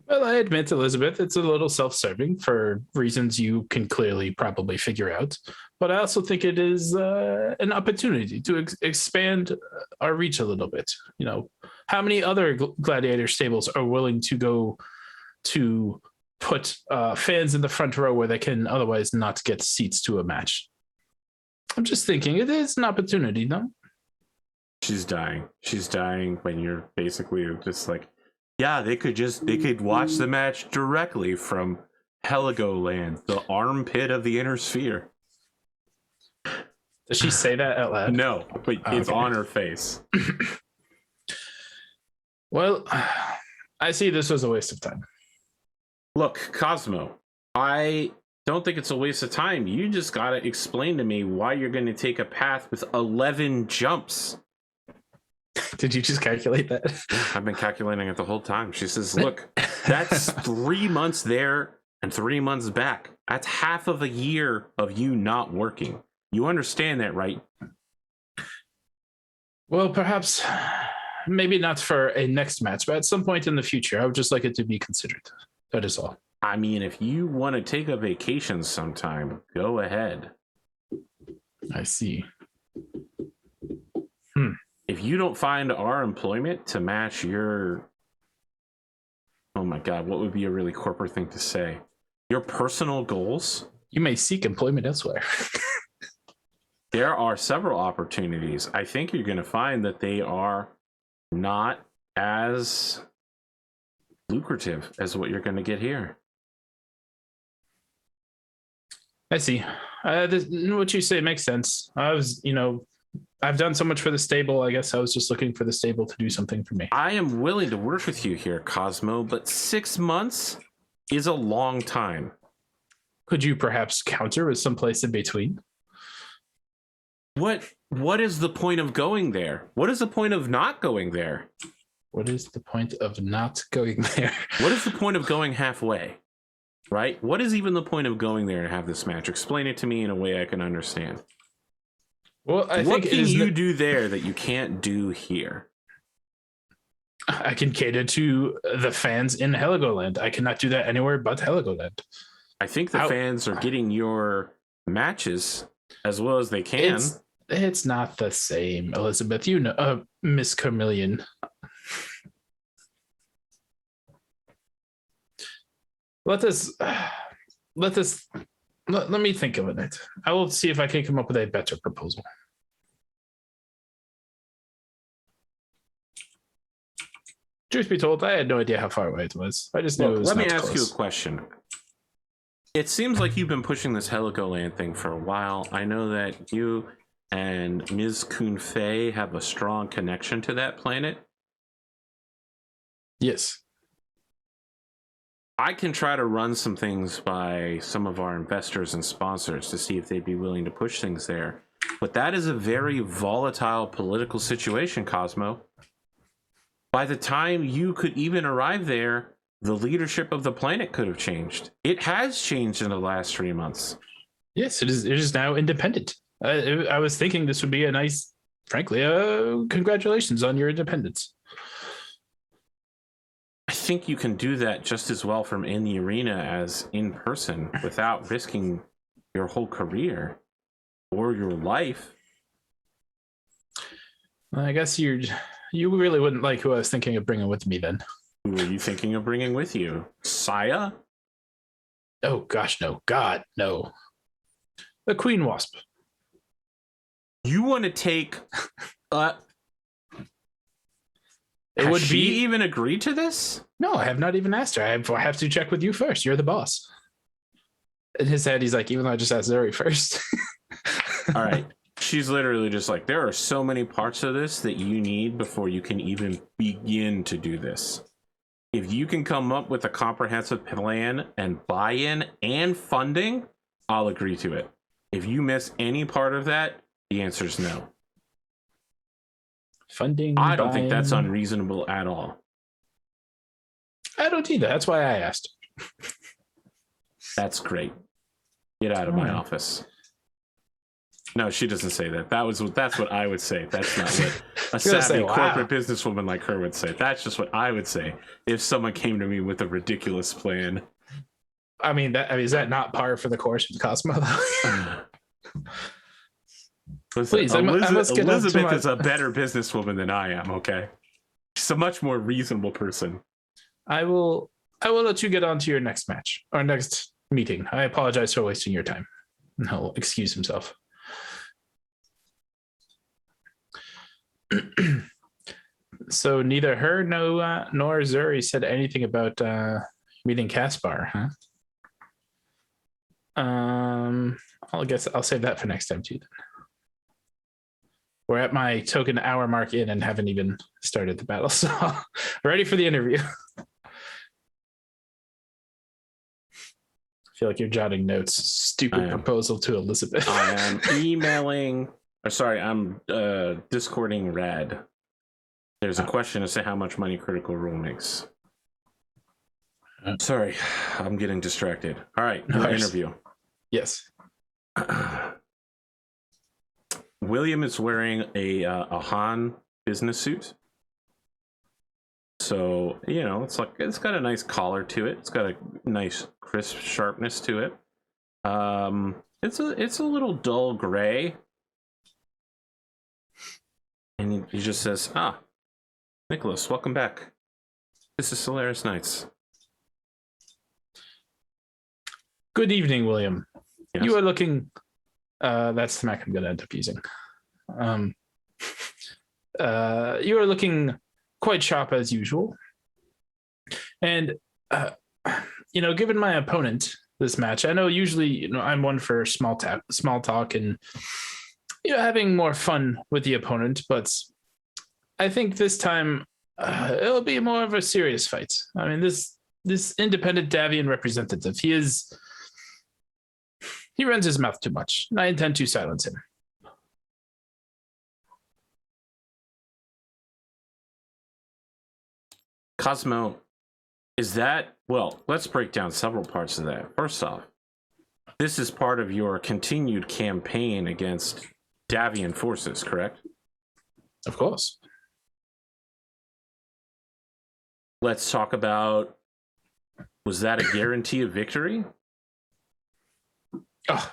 Well, I admit, Elizabeth, it's a little self-serving for reasons you can clearly probably figure out. But I also think it is an opportunity to expand our reach a little bit. You know, how many other gladiator stables are willing to go to put fans in the front row where they can otherwise not get seats to a match? I'm just thinking it is an opportunity, no? She's dying. She's dying when you're basically just like, yeah, they could watch the match directly from Heligoland, the armpit of the inner sphere. Does she say that out loud? No, but it's on her face. Well, I see this was a waste of time. Look, Cosmo, I don't think it's a waste of time. You just gotta explain to me why you're going to take a path with 11 jumps. Did you just calculate that? I've been calculating it the whole time. She says, look, that's 3 months there and 3 months back. That's half of a year of you not working. You understand that, right? Well, perhaps, maybe not for a next match, but at some point in the future, I would just like it to be considered. That is all. I mean, if you want to take a vacation sometime, go ahead. I see. If you don't find our employment to match your... Oh my God, what would be a really corporate thing to say? Your personal goals? You may seek employment elsewhere. There are several opportunities. I think you're going to find that they are not as lucrative as what you're going to get here. I see. What you say makes sense. I've done so much for the stable. I guess I was just looking for the stable to do something for me. I am willing to work with you here, Cosmo, but 6 months is a long time. Could you perhaps counter with someplace in between? What is the point of going there? What is the point of not going there? What is the point of not going there? What is the point of going halfway? Right? What is even the point of going there to have this match? Explain it to me in a way I can understand. Well, what can you do there that you can't do here? I can cater to the fans in Heligoland. I cannot do that anywhere but Heligoland. I think the fans are getting your matches as well as they can. It's not the same, Elizabeth. You know, Miss Carmillion. Let me think of it. I will see if I can come up with a better proposal. Truth be told, I had no idea how far away it was. I just knew it was let me not ask close. you a question. It seems like you've been pushing this Heligoland thing for a while. I know that you and Ms. Kun-Fei have a strong connection to that planet. Yes. I can try to run some things by some of our investors and sponsors to see if they'd be willing to push things there. But that is a very volatile political situation, Cosmo. By the time you could even arrive there, the leadership of the planet could have changed. It has changed in the last 3 months. Yes, it is now independent. I was thinking this would be a nice, frankly, congratulations on your independence. I think you can do that just as well from in the arena as in person without risking your whole career or your life. I guess you really wouldn't like who I was thinking of bringing with me then. Who are you thinking of bringing with you? Saya? Oh, gosh, no. God, no. The Queen Wasp. You want to take... It would she even agreed to this? No, I have not even asked her. I have to check with you first. You're the boss. In his head, he's like, even though I just asked Zuri first. All right. She's literally just like, there are so many parts of this that you need before you can even begin to do this. If you can come up with a comprehensive plan and buy-in and funding, I'll agree to it. If you miss any part of that, the answer is no. Funding. I don't think that's buying. unreasonable at all. I don't either. That's why I asked. That's great. Get out of my office. No, she doesn't say that. That's what I would say. That's not what a savvy corporate businesswoman like her would say. That's just what I would say if someone came to me with a ridiculous plan. I mean, is that not par for the course with Cosmo? Listen, Please, Elizabeth is a better businesswoman than I am. Okay, she's a much more reasonable person. I will let you get on to your next match or next meeting. I apologize for wasting your time. He'll excuse himself. So neither her nor Zuri said anything about meeting Caspar, huh? I guess I'll save that for next time too. Then. We're at my token hour mark in and haven't even started the battle, so ready for the interview. I feel like you're jotting notes. Stupid proposal to Elizabeth. I am emailing. I'm Discording Rad. There's a question as to how much money Critical Role makes. Sorry, I'm getting distracted. All right, your interview. Yes. William is wearing a Han business suit. So, it's got a nice collar to it. It's got a nice crisp sharpness to it. It's a little dull gray. And he just says, Nicholas, welcome back. This is Solaris Nights. Good evening, William. Yes. You are looking... that's the Mech I'm going to end up using. You are looking quite sharp as usual. And, given my opponent this match, I know usually I'm one for small talk and having more fun with the opponent, but I think this time it'll be more of a serious fight. I mean, this independent Davian representative, he runs his mouth too much, and I intend to silence him. Cosmo, let's break down several parts of that. First off, this is part of your continued campaign against Davian forces, correct? Of course. Let's talk about, was that a guarantee of victory? Oh,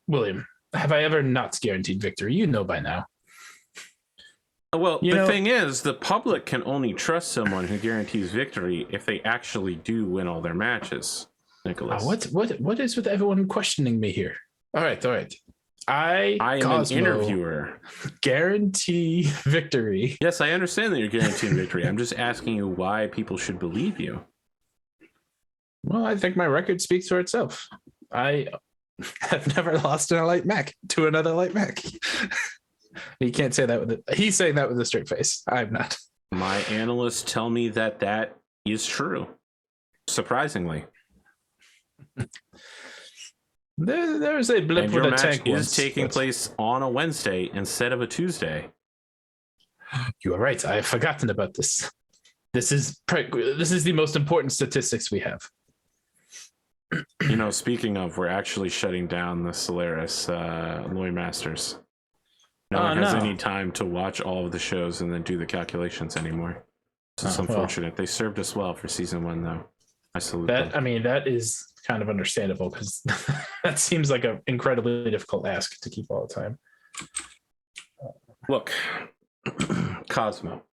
William, have I ever not guaranteed victory? You know by now. Well, the thing is, the public can only trust someone who guarantees victory if they actually do win all their matches, Nicholas. What is with everyone questioning me here? All right. I am Cosmo, an interviewer. Guarantee victory. Yes, I understand that you're guaranteeing victory. I'm just asking you why people should believe you. Well, I think my record speaks for itself. I have never lost in a light mech to another light mech. He can't say that with it. He's saying that with a straight face. I'm not. My analysts tell me that is true. Surprisingly. There's a blip with a tank. Is taking place on a Wednesday instead of a Tuesday. You are right. I have forgotten about this. This is the most important statistics we have. Speaking of, we're actually shutting down the Solaris Loy Masters. No one has any time to watch all of the shows and then do the calculations anymore. So it's unfortunate. They served us well for season 1, though. I salute them. I mean, that is kind of understandable because that seems like an incredibly difficult ask to keep all the time. Look, Cosmo.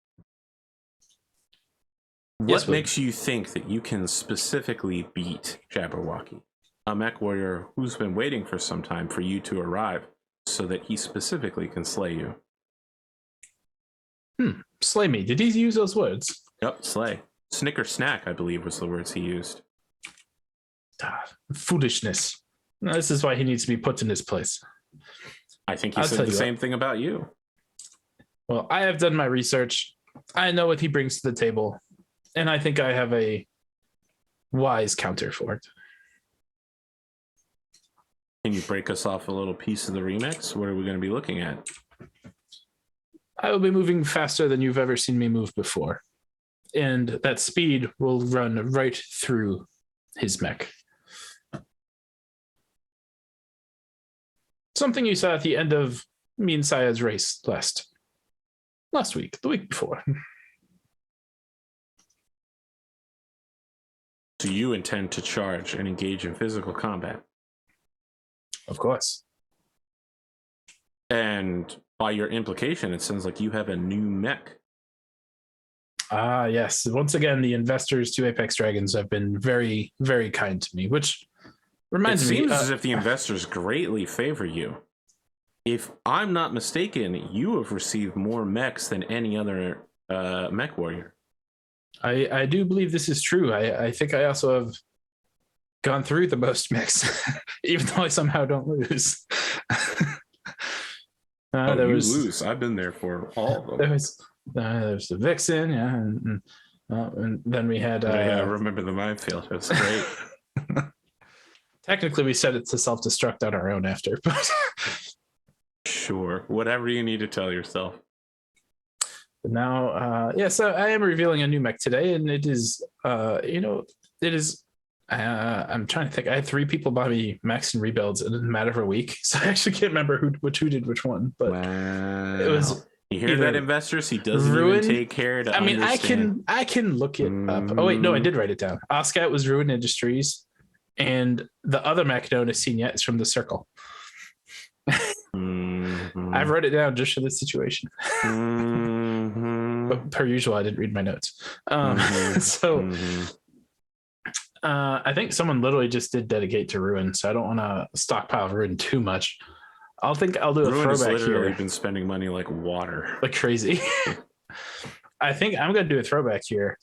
What makes you think that you can specifically beat Jabberwocky, a mech warrior who's been waiting for some time for you to arrive so that he specifically can slay you? Slay me. Did he use those words? Yep, slay. Snicker snack, I believe, was the words he used. Foolishness. This is why he needs to be put in his place. I think he said the same thing about you. Well, I have done my research. I know what he brings to the table. And I think I have a wise counter for it. Can you break us off a little piece of the remix? What are we going to be looking at? I will be moving faster than you've ever seen me move before. And that speed will run right through his mech. Something you saw at the end of me and Saya's race last week, the week before. Do you intend to charge and engage in physical combat? Of course. And by your implication, it sounds like you have a new mech. Ah, yes. Once again, the investors to Apex Dragons have been very, very kind to me, which reminds me. It seems as if the investors greatly favor you. If I'm not mistaken, you have received more mechs than any other mech warrior. I do believe this is true. I think I also have gone through the most mechs, even though I somehow don't lose. Lose. I've been there for all of them. There was the Vixen, yeah, and then we had. I remember the minefield. It was great. Technically, we set it to self-destruct on our own after, but sure, whatever you need to tell yourself. But now, so I am revealing a new mech today, and it is, it is. I'm trying to think. I had 3 people buy me mechs and rebuilds in a matter of a week, so I actually can't remember who did which one. But wow. It was. You hear that, investors? He doesn't even take care to understand. I can look it up. Oh wait, no, I did write it down. Oscat was Ruin Industries, and the other mech known as seen yet is from the Circle. I've wrote it down just for this situation. But per usual, I didn't read my notes. I think someone literally just did dedicate to Ruin, so I don't want to stockpile Ruin too much. I'll do a Ruin throwback has literally here. Been spending money like water, like crazy. I think I'm going to do a throwback here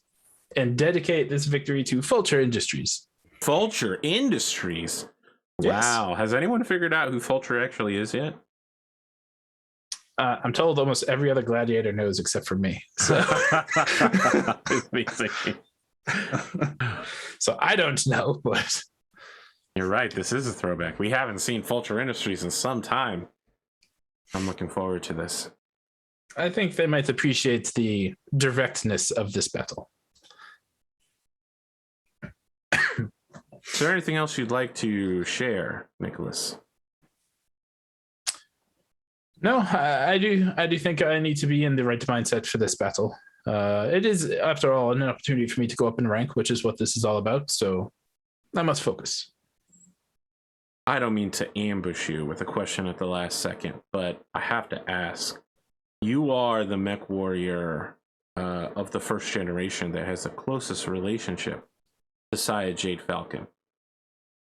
and dedicate this victory to Vulture Industries. Vulture Industries. Yes. Wow. Has anyone figured out who Vulture actually is yet? I'm told almost every other gladiator knows except for me. So, so I don't know, but you're right. This is a throwback. We haven't seen Vulture Industries in some time. I'm looking forward to this. I think they might appreciate the directness of this battle. Is there anything else you'd like to share, Nicholas? No, I do think I need to be in the right mindset for this battle. It is, after all, an opportunity for me to go up in rank, which is what this is all about. So I must focus. I don't mean to ambush you with a question at the last second, but I have to ask. You are the mech warrior of the first generation that has the closest relationship to Saya Jade Falcon.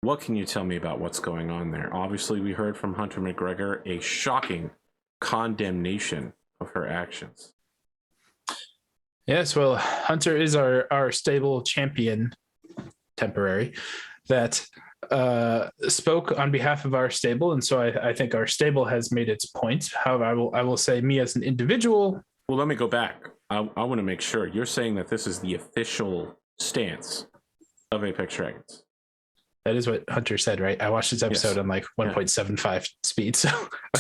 What can you tell me about what's going on there? Obviously, we heard from Hunter McGregor a shocking condemnation of her actions. Yes, well, Hunter is our stable champion, temporary, that spoke on behalf of our stable, and so I think our stable has made its point. However, I will say, me as an individual. Well, let me go back. I want to make sure you're saying that this is the official stance of Apex Dragons. That is what Hunter said, right? I watched this episode on like 1.75 speed. So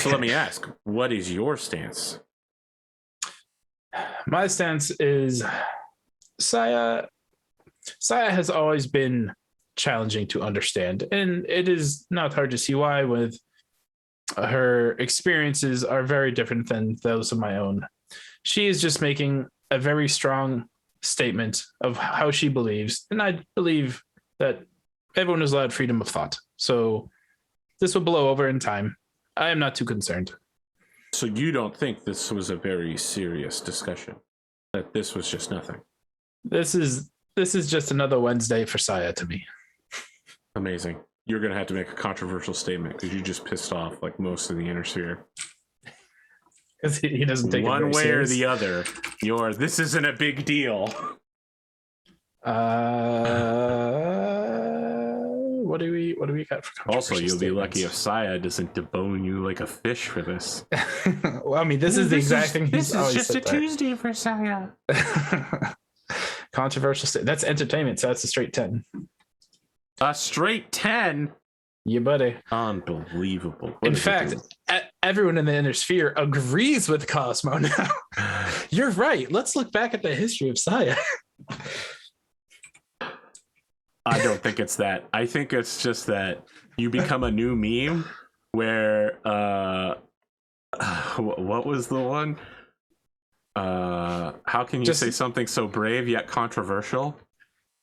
let me ask, what is your stance? My stance is Saya has always been challenging to understand, and it is not hard to see why, with her experiences are very different than those of my own. She is just making a very strong statement of how she believes, and I believe that everyone is allowed freedom of thought. So this will blow over in time. I am not too concerned. So you don't think this was a very serious discussion? That this was just nothing? This is just another Wednesday for Saya to me. Amazing. You're going to have to make a controversial statement because you just pissed off like most of the inner sphere. Because he doesn't take one it way serious. Or the other. This isn't a big deal. What do we got for also, you'll statements? be lucky if Saya doesn't debone you like a fish for this. Well, I mean, this is the exact thing he's always This is just a there. Tuesday for Saya. Controversial that's entertainment, so that's a straight 10. A straight 10? Yeah, buddy. Unbelievable. In fact, everyone in the inner sphere agrees with Cosmo now. You're right. Let's look back at the history of Saya. I don't think it's that. I think it's just that you become a new meme where what was the one? How can you say something so brave yet controversial?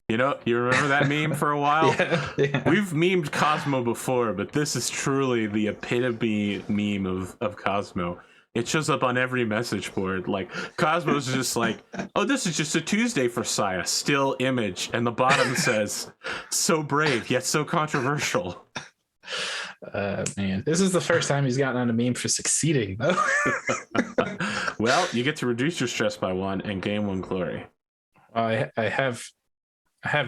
You remember that meme for a while? Yeah. We've memed Cosmo before, but this is truly the epitome meme of Cosmo. It shows up on every message board. Like, Cosmo's just like, oh, this is just a Tuesday for Saya. Still image. And the bottom says, so brave, yet so controversial. Man, this is the first time he's gotten on a meme for succeeding, though. Well, you get to reduce your stress by 1 and gain 1 glory. I have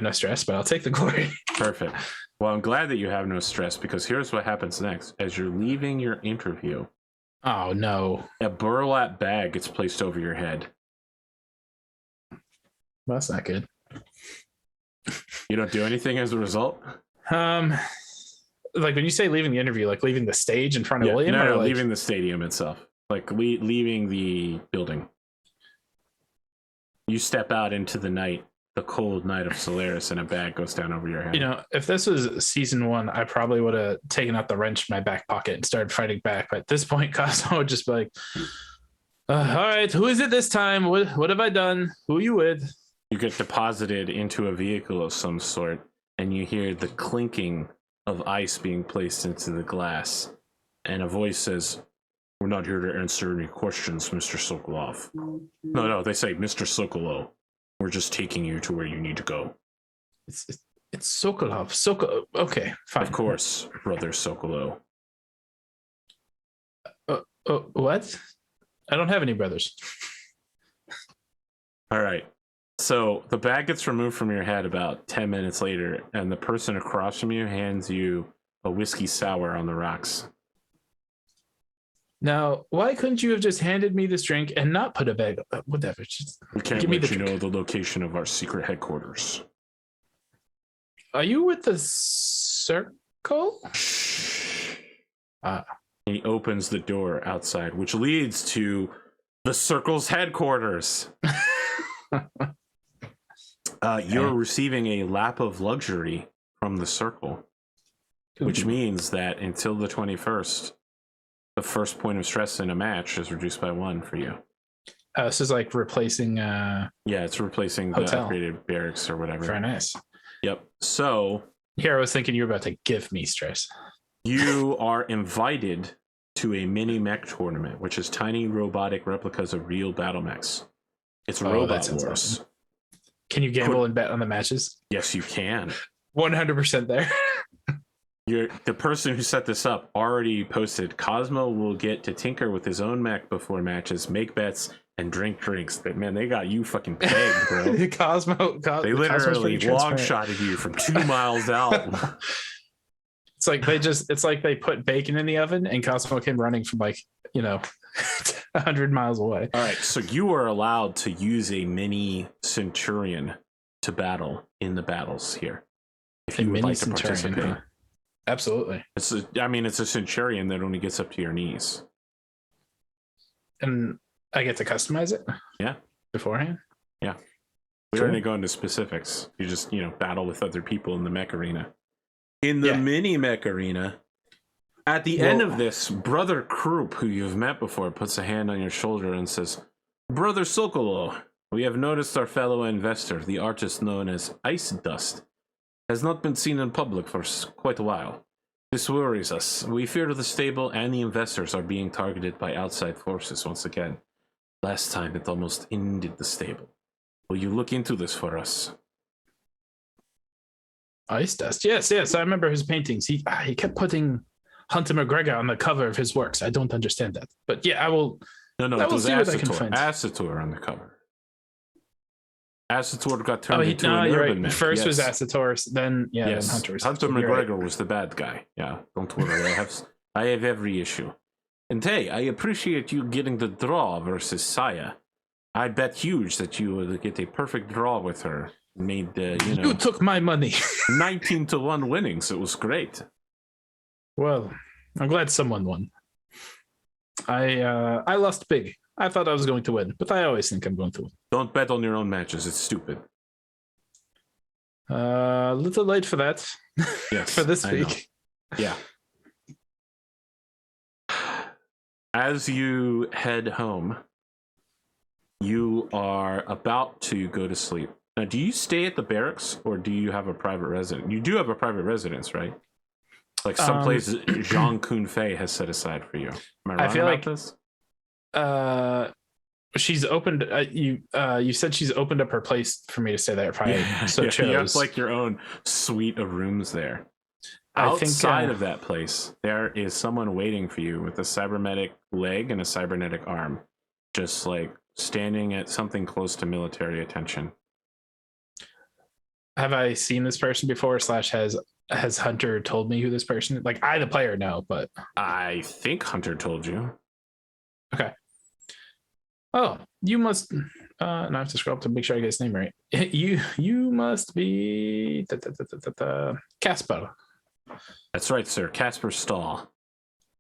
no stress, but I'll take the glory. Perfect. Well, I'm glad that you have no stress, because here's what happens next. As you're leaving your interview, oh no, a burlap bag gets placed over your head. Well, that's not good. You don't do anything as a result? Like when you say leaving the interview, like leaving the stage in front of William? No, like... leaving the stadium itself. Like leaving the building. You step out into the night, the cold night of Solaris, and a bag goes down over your head. If this was season 1, I probably would have taken out the wrench in my back pocket and started fighting back. But at this point, Cosmo would just be like, all right, who is it this time? What have I done? Who are you with? You get deposited into a vehicle of some sort, and you hear the clinking of ice being placed into the glass. And a voice says, we're not here to answer any questions, Mr. Sokolov. No, they say, Mr. Sokolov. We're just taking you to where you need to go. It's Sokolov. Okay, fine. Of course, brother Sokolov. What? I don't have any brothers. All right. So the bag gets removed from your head about 10 minutes later, and the person across from you hands you a whiskey sour on the rocks. Now, why couldn't you have just handed me this drink and not put a bag? Whatever. Just we can't give me let the you drink. know the location of our secret headquarters. Are you with the circle? He opens the door outside, which leads to the circle's headquarters. You're receiving a lap of luxury from the circle, which means that until the 21st, the first point of stress in a match is reduced by 1 for you. This is like replacing yeah, it's replacing hotel. The upgraded barracks or whatever. Very nice. Yep. So here I was thinking you were about to give me stress. You are invited to a mini mech tournament, which is tiny robotic replicas of real battle mechs. It's Robot Wars. Awesome. Can you gamble and bet on the matches? Yes, you can. 100% there. The person who set this up already posted, Cosmo will get to tinker with his own mech before matches, make bets, and drink drinks. But man, they got you fucking pegged, bro. Cosmo, they literally long shotted you from 2 miles out. It's like they put bacon in the oven and Cosmo came running from 100 miles away. All right, so you are allowed to use a mini Centurion to battle in the battles here. If you would like to participate. Huh? Absolutely. It's a Centurion that only gets up to your knees. And I get to customize it? Yeah. Beforehand? Yeah. We don't need to go into specifics. You just, battle with other people in the mech arena. In the mini mech arena, at the end of this, Brother Krupp, who you've met before, puts a hand on your shoulder and says, Brother Sokolo, we have noticed our fellow investor, the artist known as Ice Dust, has not been seen in public for quite a while. This worries us. We fear the stable and the investors are being targeted by outside forces once again. Last time it almost ended the stable. Will you look into this for us? Ice Dust. Yes. I remember his paintings. He kept putting Hunter McGregor on the cover of his works. I don't understand that. But yeah, I will. No, it was Asator on the cover. Asator got turned into an urban man. First was Asator, then then Hunter. Hunter McGregor was the bad guy. Yeah, don't worry. I have every issue. And hey, I appreciate you getting the draw versus Saya. I bet huge that you would get a perfect draw with her. Made you took my money. 19-1 winnings. It was great. Well, I'm glad someone won. I lost big. I thought I was going to win, but I always think I'm going to win. Don't bet on your own matches. It's stupid. A little late for that. Yes, for this I know. week. Yeah. As you head home, you are about to go to sleep. Now, do you stay at the barracks or do you have a private residence? You do have a private residence, right? Like some place Jean Kun Fei has set aside for you. Am I wrong feel about like this? She's opened. You said she's opened up her place for me to stay there if I chose. You have like your own suite of rooms there. I Outside think, of that place, there is someone waiting for you with a cybernetic leg and a cybernetic arm, just like standing at something close to military attention. have I seen this person before? Slash, has Hunter told me who this person is? Like, I, the player, know, but I think Hunter told you. okay. Oh, you must. Now I have to scroll up to make sure I get his name right. You must be Casper. That's right, sir. Casper Stahl.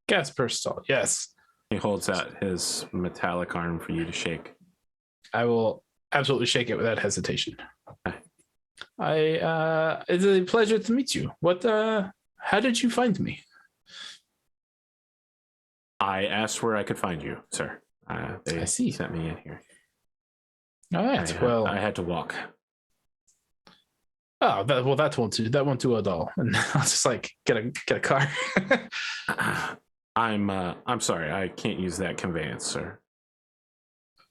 Casper Stahl. Yes. He holds out his metallic arm for you to shake. I will absolutely shake it without hesitation. Okay. It's a pleasure to meet you. How did you find me? I asked where I could find you, sir. They I see. sent me in here. All right. I had to walk. Oh, that won't do. That won't do at all. And I'll just like get a car. I'm sorry. I can't use that conveyance, sir.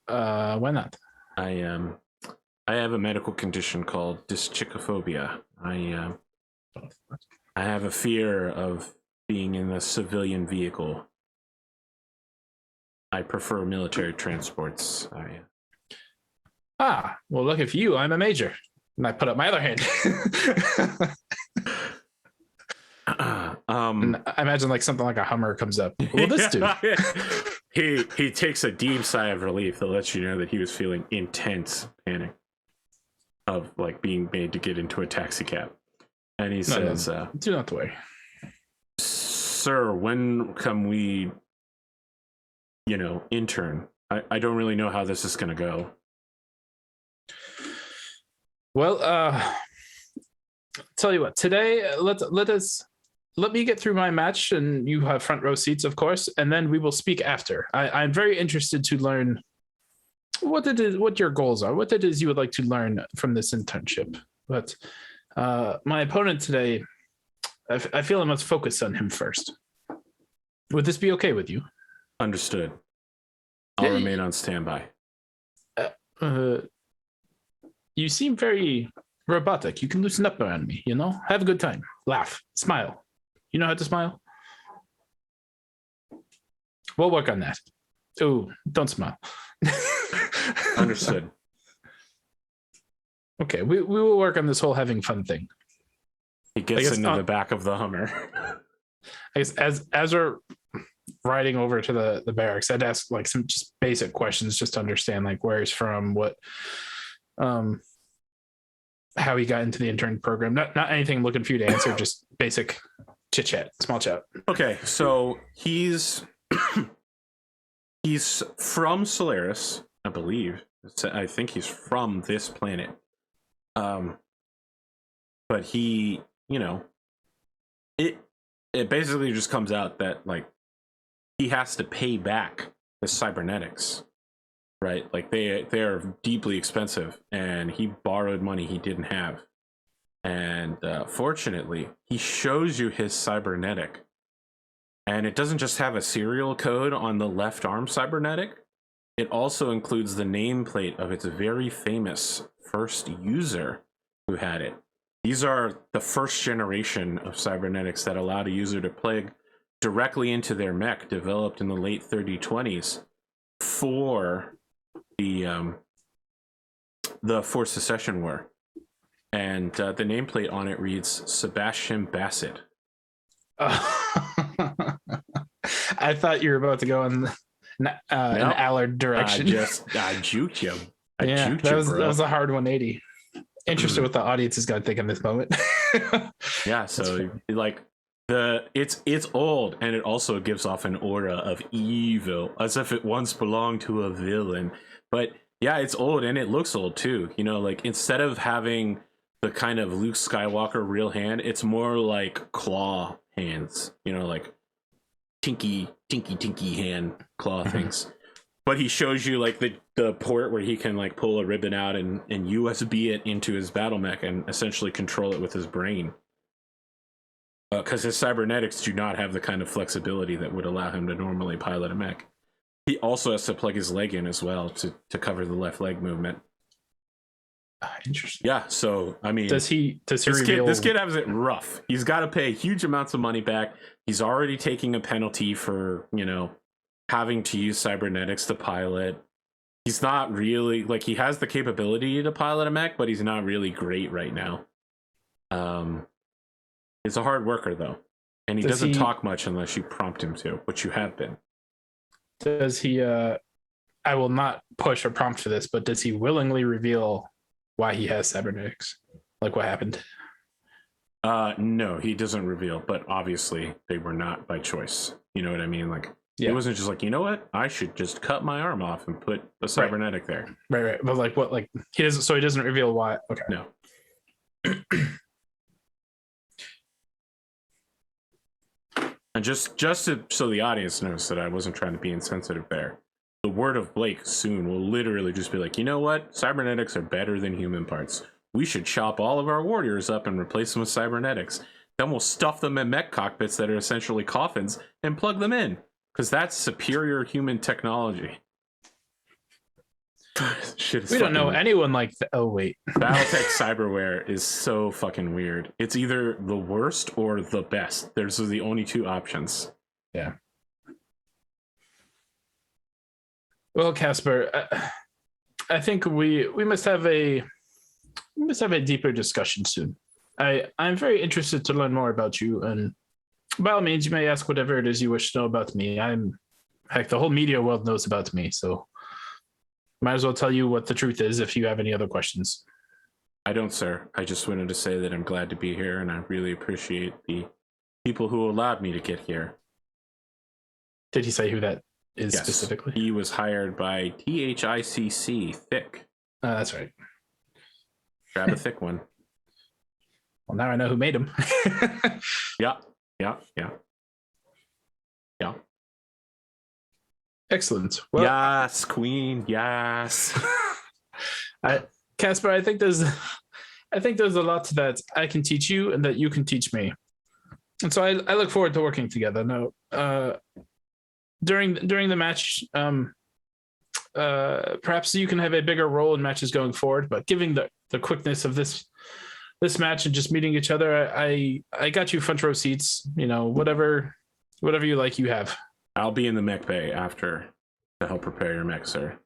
Why not? I have a medical condition called dyschicophobia. I have a fear of being in a civilian vehicle. I prefer military transports. Well, look at you. I'm a major. And I put up my other hand. And I imagine like something like a Hummer comes up. What will this do? He takes a deep sigh of relief that lets you know that he was feeling intense panic of like being made to get into a taxi cab. And he says, do not worry. Sir, when can we, intern? I don't really know how this is going to go. Well, tell you what, today, let me get through my match, and you have front row seats, of course, and then we will speak after. I'm very interested to learn what your goals are, what it is you would like to learn from this internship. But my opponent today, I feel I must focus on him first. Would this be okay with you? Understood. I'll remain on standby. You seem very robotic. You can loosen up around me, Have a good time. Laugh. Smile. You know how to smile? We'll work on that. Oh, don't smile. Understood. Okay, we will work on this whole having fun thing. He gets into the back of the Hummer. I guess as we're riding over to the barracks, I'd ask like some just basic questions just to understand like where he's from, what how he got into the intern program. Not anything looking for you to answer, just basic chit chat, small chat. Okay, so he's from Solaris, I believe. I think he's from this planet. But he, it basically just comes out that like he has to pay back the cybernetics, right? Like they're deeply expensive, and he borrowed money he didn't have. And fortunately, he shows you his cybernetic, and it doesn't just have a serial code on the left arm cybernetic. It also includes the nameplate of its very famous first user who had it. These are the first generation of cybernetics that allowed a user to plug directly into their mech, developed in the late 3020s for the Fourth Secession War. And the nameplate on it reads Sebastian Bassett. I thought you were about to go in an Allard direction. I juked you. That was a hard 180. Interested what the audience is going to think in this moment. Yeah, so like It's old, and it also gives off an aura of evil, as if it once belonged to a villain. But yeah, it's old, and it looks old too. You know, like instead of having the kind of Luke Skywalker real hand, it's more like claw hands. You know, like tinky hand claw things. But he shows you like the port where he can like pull a ribbon out and USB it into his battle mech and essentially control it with his brain. Because his cybernetics do not have the kind of flexibility that would allow him to normally pilot a mech. He also has to plug his leg in as well to cover the left leg movement. Interesting. Yeah, so I mean, does he reveal... this kid has it rough. He's got to pay huge amounts of money back. He's already taking a penalty for, you know, having to use cybernetics to pilot. He's not really like, he has the capability to pilot a mech, but he's not really great right now. He's a hard worker though, and he doesn't talk much unless you prompt him to, which you have been. Does he I will not push or prompt for this, but does he willingly reveal why he has cybernetics? Like what happened? No, he doesn't reveal, but obviously they were not by choice. You know what I mean? Like, yeah. It wasn't just like, you know what, I should just cut my arm off and put a cybernetic there. Right. But like what, like he doesn't, so he doesn't reveal why. Okay. No. And just so the audience knows that I wasn't trying to be insensitive there, the word of Blake soon will literally just be like, you know what? Cybernetics are better than human parts. We should chop all of our warriors up and replace them with cybernetics. Then we'll stuff them in mech cockpits that are essentially coffins and plug them in, because that's superior human technology. Shit, we don't know anyone like that. Oh, wait. Battletech cyberware is so fucking weird. It's either the worst or the best. Those are the only two options. Yeah. Well, Casper, I think we must have a deeper discussion soon. I'm very interested to learn more about you, and by all means, you may ask whatever it is you wish to know about me. Heck, the whole media world knows about me, so might as well tell you what the truth is if you have any other questions. I don't, sir. I just wanted to say that I'm glad to be here, and I really appreciate the people who allowed me to get here. Did he say who that is? Yes, specifically? He was hired by THICC, Thick. That's right. Grab a thick one. Well, now I know who made him. Yeah. Excellent. Well, yes, Queen. Yes. Casper, I think there's a lot to that I can teach you and that you can teach me, and so I look forward to working together. Now, during the match, perhaps you can have a bigger role in matches going forward. But given the quickness of this match and just meeting each other, I got you front row seats. You know, whatever you like, you have. I'll be in the mech bay after to help prepare your mech, sir.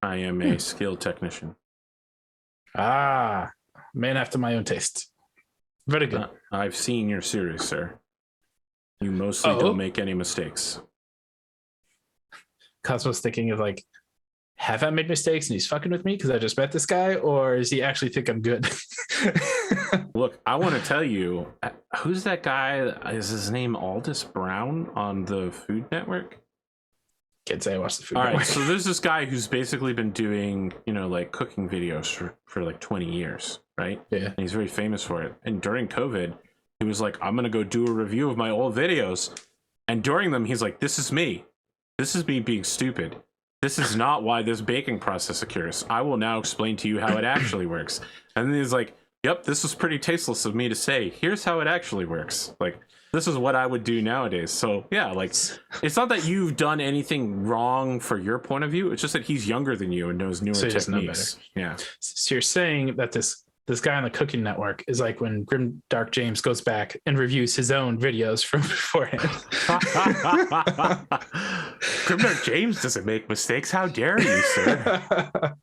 I am a skilled technician. Ah, man after my own taste. Very good. I've seen your series, sir. You mostly don't make any mistakes. Cosmo's thinking of like, have I made mistakes and he's fucking with me because I just met this guy, or does he actually think I'm good? Look, I want to tell you, who's that guy? Is his name Aldous Brown on the Food Network? Can't say I watched the Food All Network. right, so there's this guy who's basically been doing, you know, like cooking videos for like 20 years, right? Yeah. And he's very famous for it. And during COVID, he was like, I'm going to go do a review of my old videos. And during them, he's like, this is me. This is me being stupid. This is not why this baking process occurs. I will now explain to you how it actually works. And then he's like, yep, this was pretty tasteless of me to say. Here's how it actually works. Like, this is what I would do nowadays. So yeah, like, it's not that you've done anything wrong for your point of view. It's just that he's younger than you and knows newer techniques. Yeah. So you're saying that this guy on the Cooking Network is like when Grim Dark James goes back and reviews his own videos from beforehand. Grim Dark James doesn't make mistakes. How dare you, sir?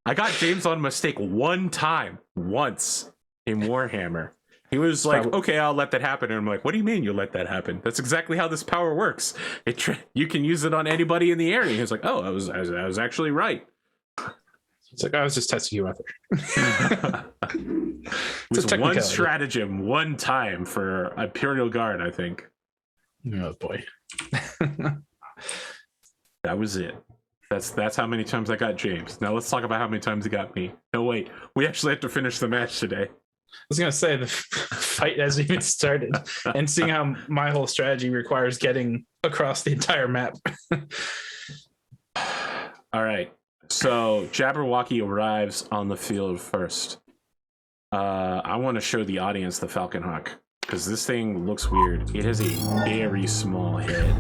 I got James on mistake once in Warhammer. He was like, okay, I'll let that happen. And I'm like, what do you mean you'll let that happen? That's exactly how this power works. You can use it on anybody in the area. He was like, oh, I was actually right. It's like, I was just testing you out there. It's a With one technicality. stratagem, one time for Imperial Guard, I think. Oh boy. That was it. That's how many times I got James. Now let's talk about how many times he got me. No, wait. We actually have to finish the match today. I was gonna say the fight hasn't even started, and seeing how my whole strategy requires getting across the entire map. All right. So Jabberwocky arrives on the field first. I want to show the audience the Falcon Hawk because this thing looks weird. It has a very small head.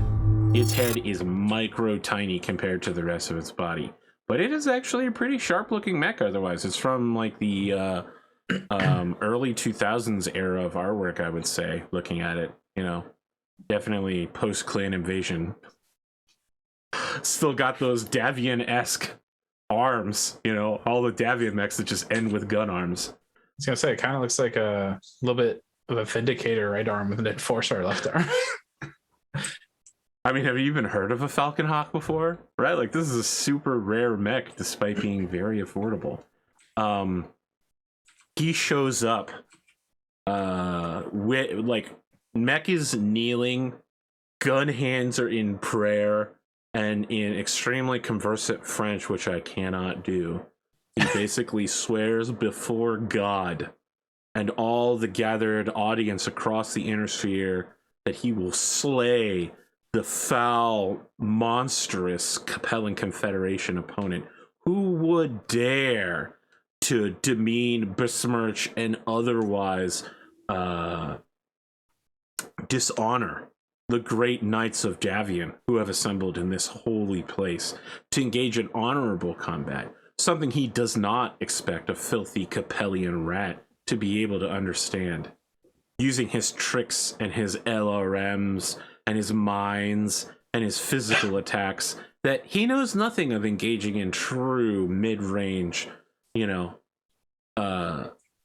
Its head is micro tiny compared to the rest of its body, but it is actually a pretty sharp looking mech. Otherwise, it's from like the early 2000s era of artwork, I would say. Looking at it, you know, definitely post Clan Invasion. Still got those Davian-esque arms, you know, all the Davian mechs that just end with gun arms. I was gonna say it kind of looks like a little bit of a Vindicator right arm with an Enforcer left arm. I mean, have you even heard of a Falcon Hawk before? Right? Like, this is a super rare mech despite being very affordable. He shows up with, like, mech is kneeling, gun hands are in prayer, and in extremely conversant French, which I cannot do, he basically swears before God and all the gathered audience across the inner sphere that he will slay the foul, monstrous Capellan Confederation opponent who would dare to demean, besmirch, and otherwise dishonor the great knights of Davian who have assembled in this holy place to engage in honorable combat, something he does not expect a filthy Capellian rat to be able to understand. Using his tricks and his LRMs and his mines and his physical attacks, that he knows nothing of engaging in true mid-range, you know,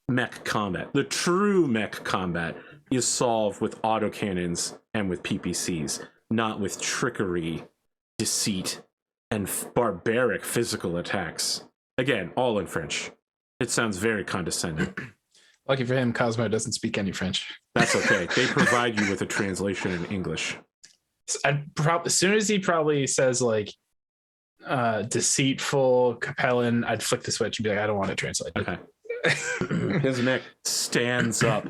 mech combat. The true mech combat is solved with autocannons and with PPCs, not with trickery, deceit, and barbaric physical attacks. Again, all in French. It sounds very condescending. Lucky for him, Cosmo doesn't speak any French. That's okay. They provide you with a translation in English. As soon as he probably says like deceitful Capellan, I'd flick the switch and be like, I don't want to translate. Okay. His mech stands up,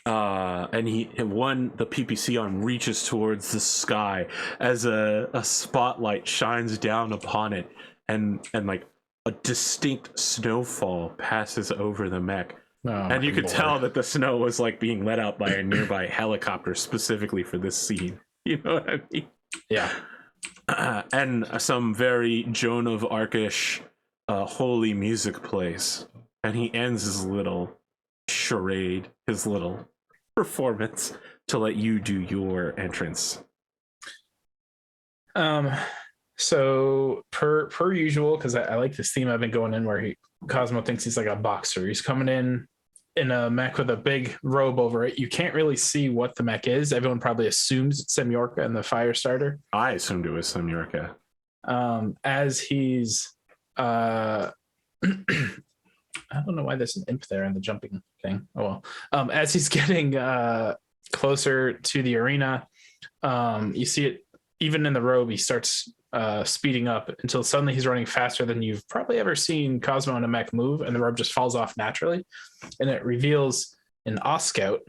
and the PPC arm reaches towards the sky as a spotlight shines down upon it, and like a distinct snowfall passes over the mech. Oh, and you could tell that the snow was like being let out by a nearby helicopter specifically for this scene. You know what I mean? Yeah. And some very Joan of Arc-ish holy music plays. And he ends his little charade, his little performance to let you do your entrance. So per usual, because I like this theme I've been going in where Cosmo thinks he's like a boxer. He's coming in a mech with a big robe over it. You can't really see what the mech is. Everyone probably assumes it's Semyorka and the fire starter. I assumed it was Semyorka. As he's I don't know why there's an imp there in the jumping thing. Oh well. As he's getting closer to the arena, you see it even in the robe. He starts speeding up until suddenly he's running faster than you've probably ever seen Cosmo and a mech move, and the robe just falls off naturally, and it reveals an Oscout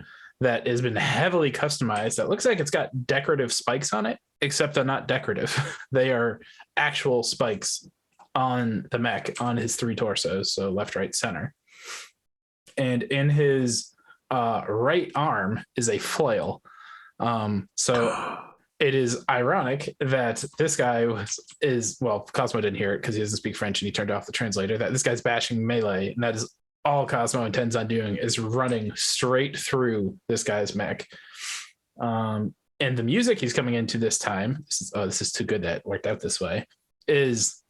that has been heavily customized. That looks like it's got decorative spikes on it, except they're not decorative. They are actual spikes on the mech, on his three torsos, so left, right, center. And in his right arm is a flail. So it is ironic that this guy well, Cosmo didn't hear it because he doesn't speak French and he turned off the translator, that this guy's bashing melee, and that is all Cosmo intends on doing, is running straight through this guy's mech. And the music he's coming into this time, this is too good that it worked out this way, is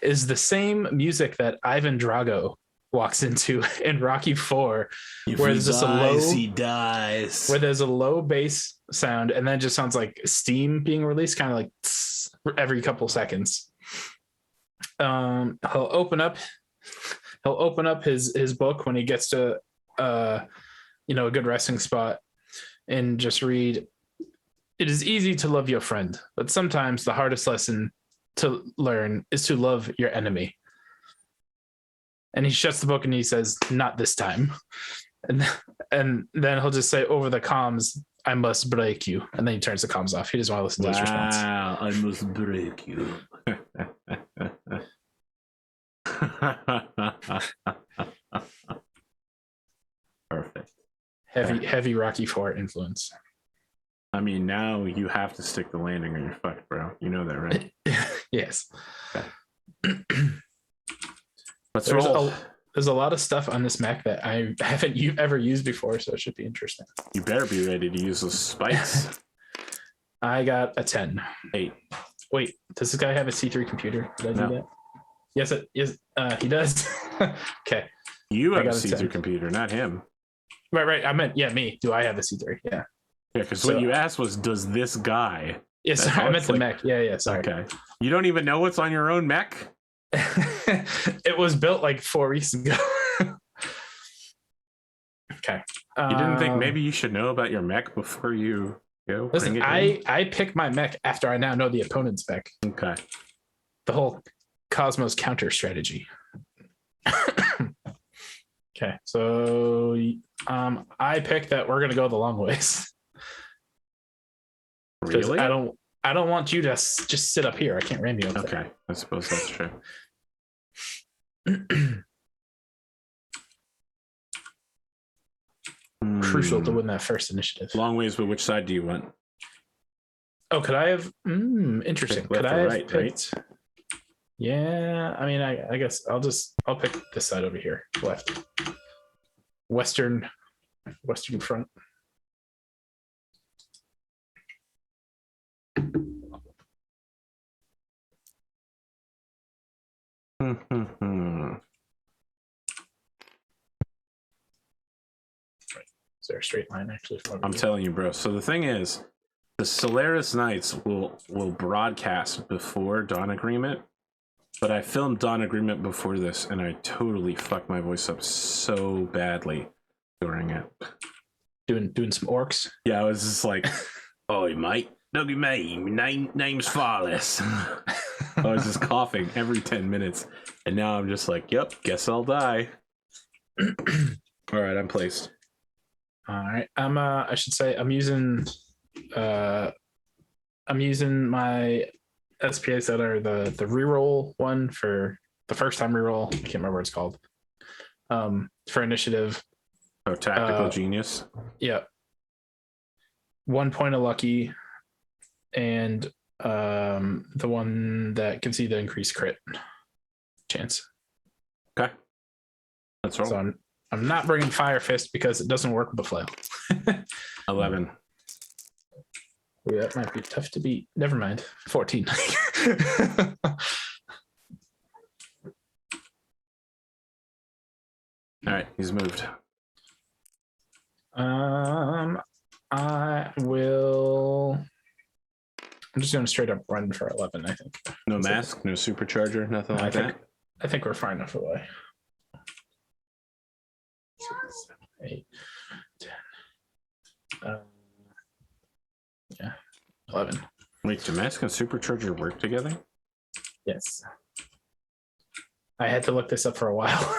the same music that Ivan Drago walks into in Rocky 4, where there's just he dies. Where there's a low bass sound and then just sounds like steam being released, kind of like every couple seconds. He'll open up he'll open up his book when he gets to a good resting spot and just read. It is easy to love your friend, but sometimes the hardest lesson to learn is to love your enemy. And he shuts the book and he says, "Not this time." And then he'll just say over the comms, "I must break you." And then he turns the comms off. He doesn't want to listen to his response. Wow, I must break you. Perfect. Heavy Rocky IV influence. I mean, now you have to stick the landing or you're fucked, bro. You know that, right? Yes. Okay. Let's roll. There's a lot of stuff on this mech that I haven't ever used before, so it should be interesting. You better be ready to use those spikes. I got a 10. 8. Wait, does this guy have a C3 computer? Did I do that? Yes, he does. Okay. You have a C3 computer, not him. Right. I meant, me. Do I have a C3? Yeah. Yeah, because what you asked was, does this guy? Yes, I meant the mech. Yeah, sorry. Okay. You don't even know what's on your own mech? It was built like 4 weeks ago. Okay. You didn't think maybe you should know about your mech before you go? Listen, I pick my mech after I now know the opponent's mech. Okay. The whole Cosmos counter strategy. Okay, so I pick that we're gonna go the long ways. Really? I don't want you to just sit up here. I can't ram you up there. Okay, I suppose that's true. Crucial to win that first initiative. Long ways, but which side do you want? Oh, could I have? Interesting. Could I have right, picked? Right? Yeah, I mean, I guess I'll pick this side over here, left, western front. Is there a straight line actually? I'm telling you, bro. So the thing is, the Solaris Nights will broadcast before Dawn Agreement, but I filmed Dawn Agreement before this, and I totally fucked my voice up so badly during it. Doing some orcs. Yeah, I was just like, "Oh, mate, look at me. My name's Farless." I was just coughing every 10 minutes, and now I'm just like, "Yep, guess I'll die." All right, I'm placed. All right, I should say I'm using my SPAs that are the reroll one for the first time reroll. I can't remember what it's called. For initiative. Oh, tactical genius. Yeah. 1 point of lucky, and the one that gives you the increased crit chance. Okay. That's all. So I'm not bringing Fire Fist because it doesn't work with the flail. 11. Ooh, that might be tough to beat. Never mind. 14. All right, he's moved. I will. I'm just going to straight up run for 11, I think. No mask, no supercharger, nothing like that? I think we're far enough away. 6, 7, 8, 10. Yeah, 11. Wait, do mask and supercharger work together? Yes. I had to look this up for a while.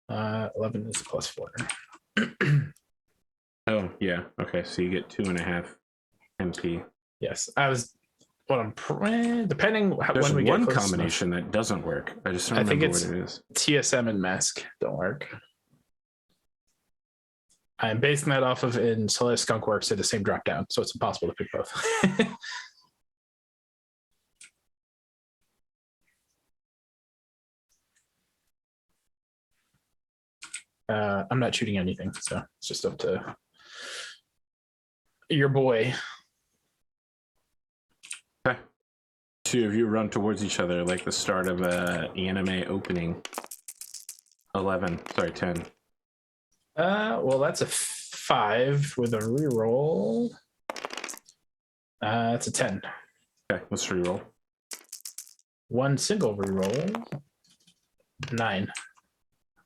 11 is +4. Oh, yeah. Okay, so you get 2.5 MP. Yes, depending There's when we get one close combination that doesn't work. I just don't remember what it is. TSM and mask don't work. I'm basing that off of in Solaris Skunk Works to the same drop down, so it's impossible to pick both. I'm not shooting anything, so it's just up to your boy. Okay. 2 of you run towards each other like the start of an anime opening. 10. Well, that's a 5 with a reroll. It's a 10. Okay, let's reroll. One single reroll. 9.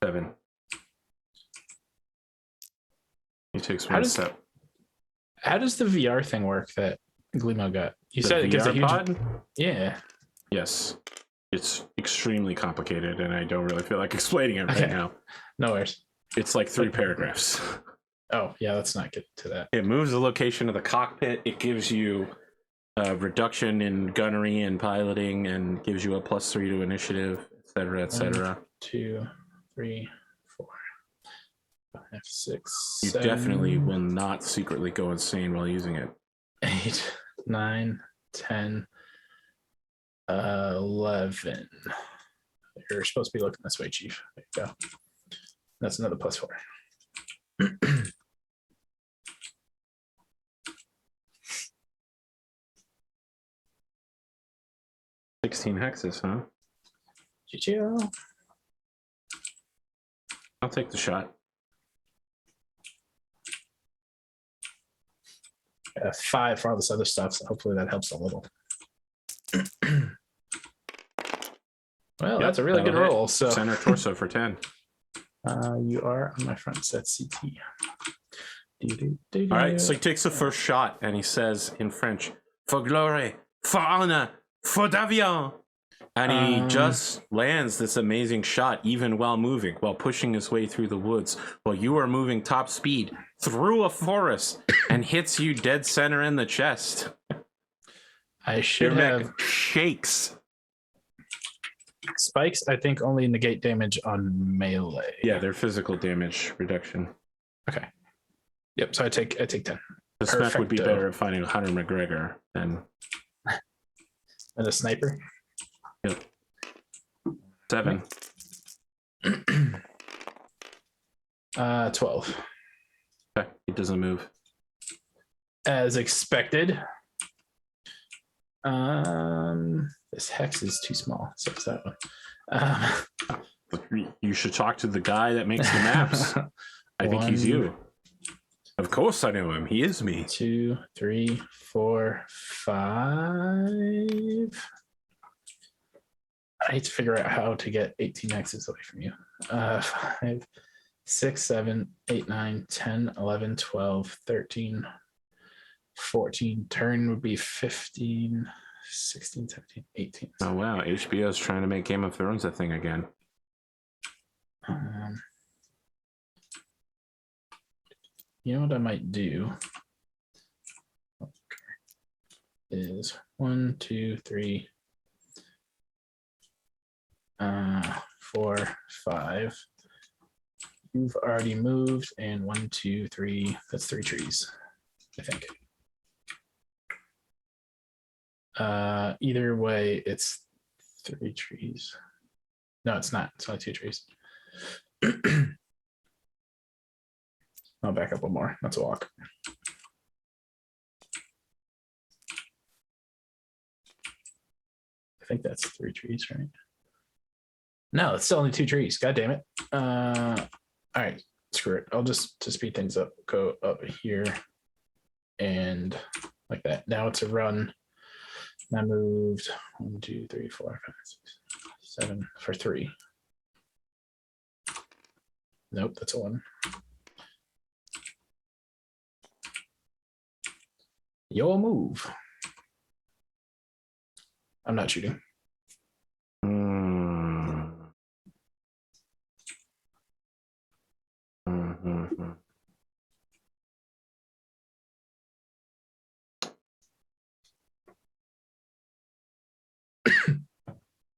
7. He takes one step. How does the VR thing work that Glimo got? You The said it gives a VR huge. pod? Yeah. Yes. It's extremely complicated, and I don't really feel like explaining it right now. No worries. It's like 3 paragraphs. Oh, yeah, let's not get to that. It moves the location of the cockpit. It gives you a reduction in gunnery and piloting, and gives you a +3 to initiative, etc., etc. 1, 2, 3, 4, 5, 6. You 7, definitely will not secretly go insane while using it. 8, 9, 10, 11. You're supposed to be looking this way, Chief. There you go. That's another +4. 16 hexes, huh? GGO. I'll take the shot. 5 for all this other stuff, so hopefully that helps a little. Well, that's a really good roll. So center torso for 10. You are on my front set CT. All right, so he takes the first shot and he says in French, "For glory, for honor, for d'avion." And he just lands this amazing shot, even while moving, while pushing his way through the woods, while you are moving top speed through a forest, and hits you dead center in the chest. I should have shakes. Spikes, I think, only negate damage on melee. Yeah, they're physical damage reduction. Okay. Yep. So I take 10. The spec would be better at finding Hunter McGregor than and a sniper. Yep. 7. 12. Okay, he doesn't move. As expected. This hex is too small, so it's that one. You should talk to the guy that makes the maps. I think he's you. Of course I know him. He is me. 2, 3, 4, 5. I need to figure out how to get 18 hexes away from you. 5, 6, 7, 8, 9, 10, 11, 12, 13, 14. Turn would be 15, 16, 17, 18. Oh, wow. HBO's trying to make Game of Thrones a thing again. You know what I might do is 1, 2, 3, 4, 5. You've already moved, and 1, 2, 3. That's 3 trees, I think. Either way, it's 3 trees. No, it's not. It's only 2 trees. I'll back up one more. That's a walk. I think that's 3 trees, right? No, it's still only 2 trees. God damn it. All right, screw it. I'll just, to speed things up, go up here and like that. Now it's a run. I moved 1, 2, 3, 4, 5, 6, 7 for 3. Nope, that's a 1. Your move. I'm not shooting.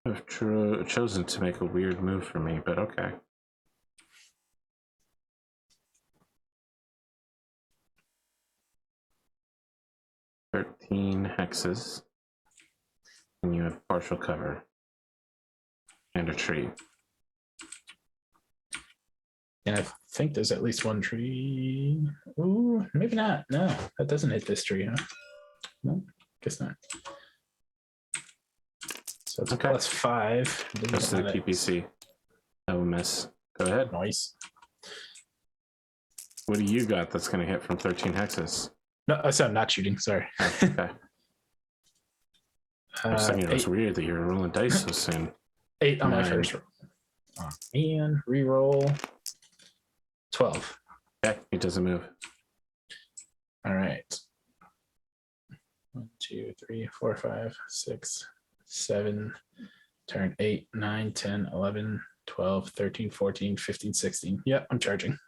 I've chosen to make a weird move for me, but okay. "13 hexes, and you have partial cover and a tree." And I think there's at least 1 tree. Ooh, maybe not. No, that doesn't hit this tree, huh? No, guess not. So it's okay. +5. Goes to the PPC. No miss. Go ahead. Nice. What do you got that's going to hit from 13 hexes? No, I said I'm not shooting. Sorry. Okay. I was thinking it was 8, weird that you were rolling dice so soon. 8 on my 9. first roll. Oh, man, reroll 12. Okay, it doesn't move. All right. 1, 2, 3, 4, 5, 6, 7. Turn 8, 9, 10, 11, 12, 13, 14, 15, 16. Yep, I'm charging.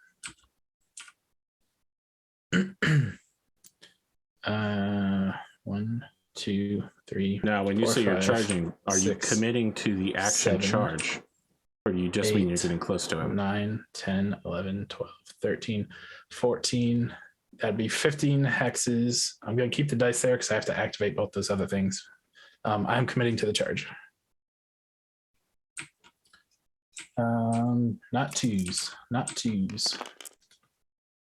1, 2, 3. Now, when you 4, say you're 5, charging, are 6, you committing to the action 7, charge? Or do you just mean you're 8, getting close to him? 9, 10, 11, 12, 13, 14. That'd be 15 hexes. I'm going to keep the dice there because I have to activate both those other things. I'm committing to the charge. Not twos.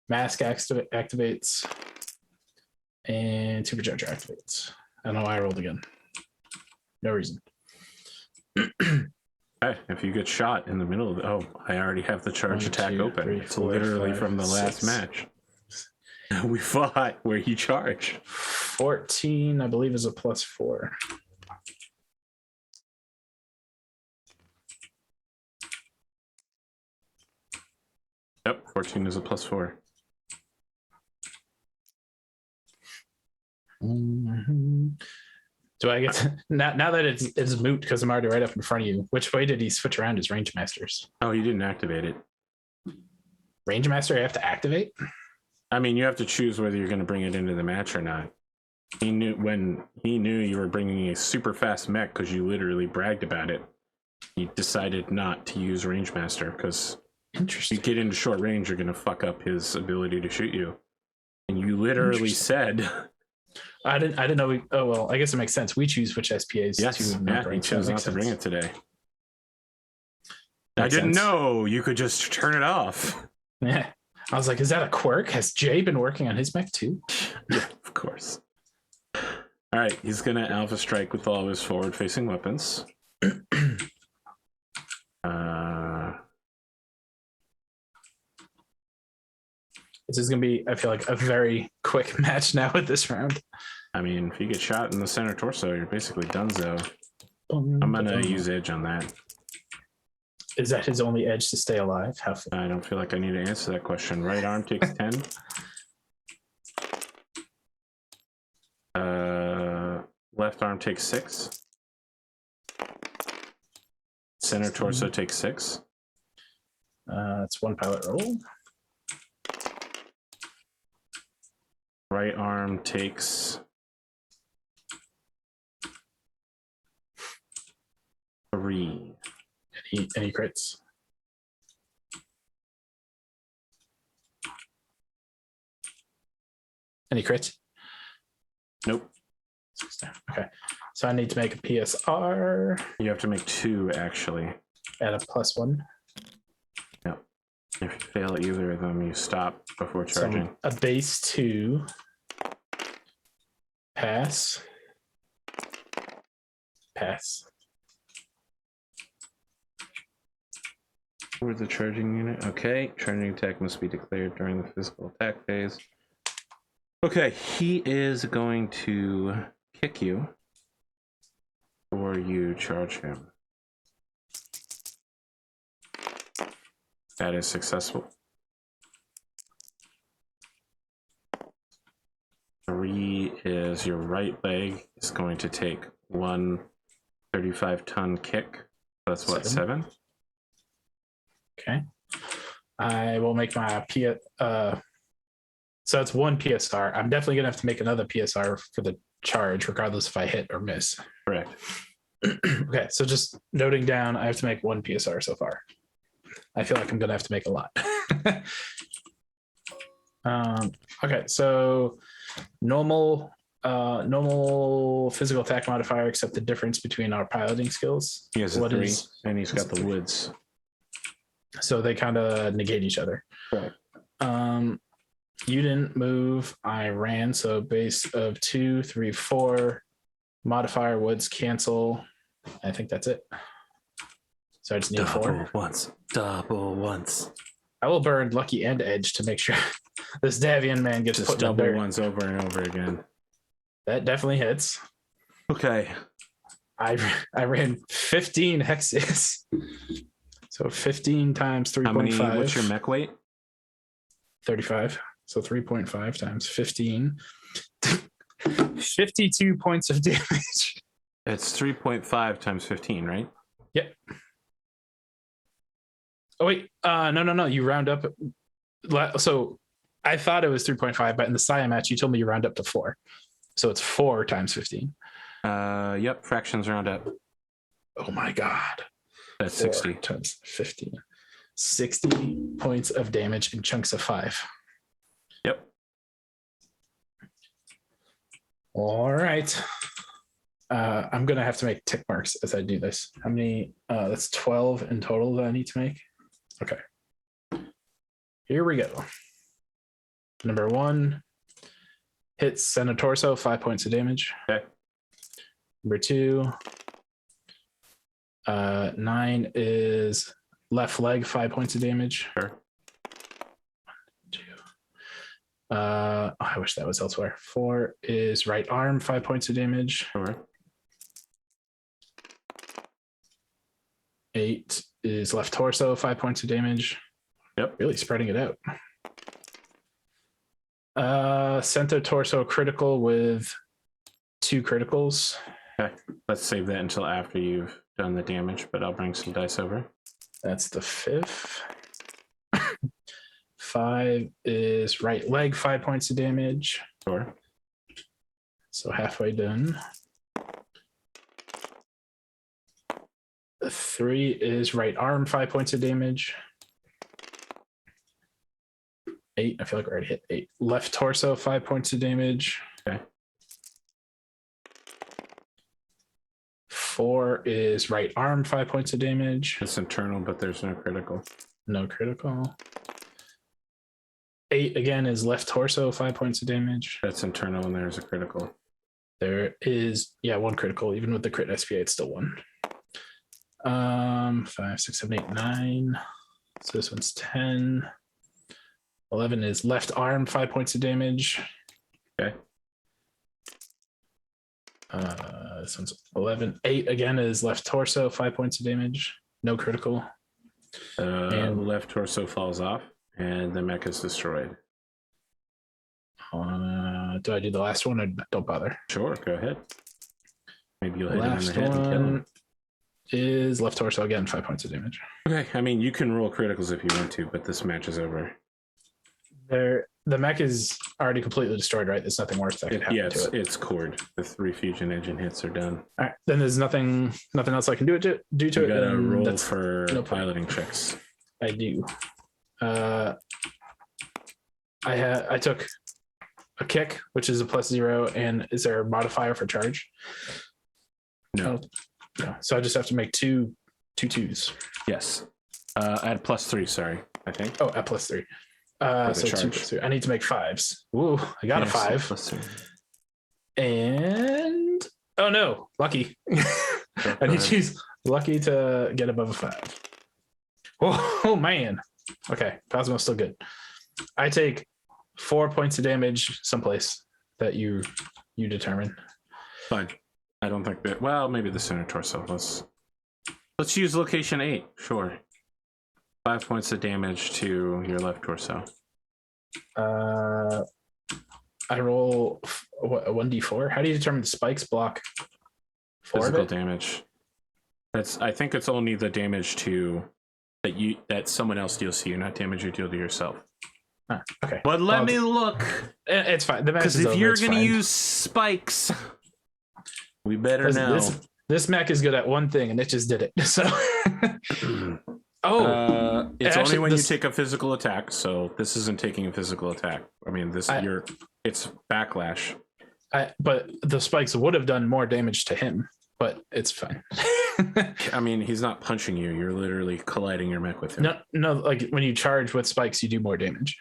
Mask activates. And supercharger activates. I don't know why I rolled again. No reason. Okay, if you get shot in the middle of the, I already have the charge 1, attack 2, open. 3, It's 4, literally 5, from the last 6. match. We fought where he charged. 14, I believe, is a +4. Yep, 14 is a +4. Mm-hmm. Do I get to, now that it's moot because I'm already right up in front of you? Which way did he switch around his range masters? Oh, you didn't activate it. Range master, I have to activate. I mean, you have to choose whether you're going to bring it into the match or not. He knew when he knew you were bringing a super fast mech because you literally bragged about it. He decided not to use range master because if Interesting. you get into short range, you're going to fuck up his ability to shoot you. And you literally said. I didn't know. Oh well, I guess it makes sense. We choose which SPAs. Yes, to yeah, he chose not to bring it today. I didn't know you could just turn it off. Yeah, I was like, is that a quirk? Has Jay been working on his mech too? Yeah, of course. All right, he's gonna alpha strike with all his forward-facing weapons. This is gonna be, I feel like, a very quick match now with this round. I mean, if you get shot in the center torso, you're basically donezo. I'm gonna use edge on that. Is that his only edge to stay alive? How? I don't feel like I need to answer that question. Right arm takes 10. Left arm takes 6. Center torso takes 6. It's one pilot roll. Right arm takes 3. Any crits? Any crits? Nope. Okay. So I need to make a PSR. You have to make 2, actually. At a +1. Yep. If you fail either of them, you stop before charging. So a base 2. Pass. For the charging unit. Okay. Charging attack must be declared during the physical attack phase. Okay. He is going to kick you or you charge him. That is successful. 3 is your right leg is going to take 1 35-ton kick. That's what, 7? Okay. I will make my so it's 1 PSR. I'm definitely gonna have to make another PSR for the charge, regardless if I hit or miss. Correct. Okay, so just noting down, I have to make 1 PSR so far. I feel like I'm gonna have to make a lot. Okay, so normal physical attack modifier, except the difference between our piloting skills. He has a 3, and he's got the woods. So they kind of negate each other. Right. You didn't move. I ran. So base of 2, 3, 4. Modifier woods cancel. I think that's it. So I just need 4. Double once. I will burn Lucky and Edge to make sure this Davian man gets just put double under. ones over and over again. That definitely hits. Okay. I ran 15 hexes. So 15 times 3.5. What's your mech weight? 35. So 3.5 times 15. 52 points of damage. It's 3.5 times 15, right? Yep. Oh, wait. No. You round up. So I thought it was 3.5, but in the Saya match, you told me you round up to 4. So it's 4 times 15. Yep. Fractions round up. Oh my God. That's 4 60 times 15. 60 points of damage in chunks of 5. Yep. All right. I'm going to have to make tick marks as I do this. How many? That's 12 in total that I need to make. Okay. Here we go. Number 1, hits center torso, 5 points of damage. Okay. Number 2, 9 is left leg, 5 points of damage. Sure. 2. I wish that was elsewhere. 4 is right arm, 5 points of damage. Sure. 8 is left torso, 5 points of damage. Yep. Really spreading it out. Center torso critical with 2 criticals. Okay. Let's save that until after you've done the damage, but I'll bring some dice over. That's the 5th. 5 is right leg, 5 points of damage. Sure. So halfway done. 3 is right arm, 5 points of damage. 8, I feel like I already hit 8. Left torso, 5 points of damage. Okay. 4 is right arm, 5 points of damage. It's internal, but there's no critical. No critical. 8 again is left torso, 5 points of damage. That's internal, and there's a critical. There is, 1 critical. Even with the crit SPA, it's still 1. 5, 6, 7, 8, 9. So this one's 10. 11 is left arm, 5 points of damage. Okay. This one's 11. 8 again is left torso, 5 points of damage. No critical. And left torso falls off, and the mech is destroyed. Do I do the last one or don't bother? Sure, go ahead. Maybe you'll hit him in Last the head and kill him. one is left torso again, 5 points of damage. Okay, I mean, you can roll criticals if you want to, but this match is over. The mech is already completely destroyed, right? There's nothing worse that could happen to it. It's cored. The 3 fusion engine hits are done. All right, then there's nothing else I can do to it. You gotta roll That's for piloting checks. I do. I took a kick, which is a +0, and is there a modifier for charge? No. No. So I just have to make two twos. Yes. Add +3, sorry, I think. Oh, at +3. So charge. 2 + 3. I need to make 5s. Ooh, I got a 5. +3. And oh no, lucky. I need to use lucky to get above a 5. Oh man. Okay, Cosmo's still good. I take 4 points of damage someplace that you determine. Fine. I don't think that. Well, maybe the center torso. Let's use location 8. Sure. 5 points of damage to your left torso. I roll a 1d4. How do you determine the spikes block? Physical damage. I think it's only the damage to that someone else deals to you, not damage you deal to yourself. Okay. But let me look. It's fine. Because if you're going to use spikes, we better know. This mech is good at one thing, and it just did it. So, it's actually, only when you take a physical attack. So this isn't taking a physical attack. I mean, it's backlash. But the spikes would have done more damage to him, but it's fine. I mean, he's not punching you. You're literally colliding your mech with him. No, like when you charge with spikes, you do more damage.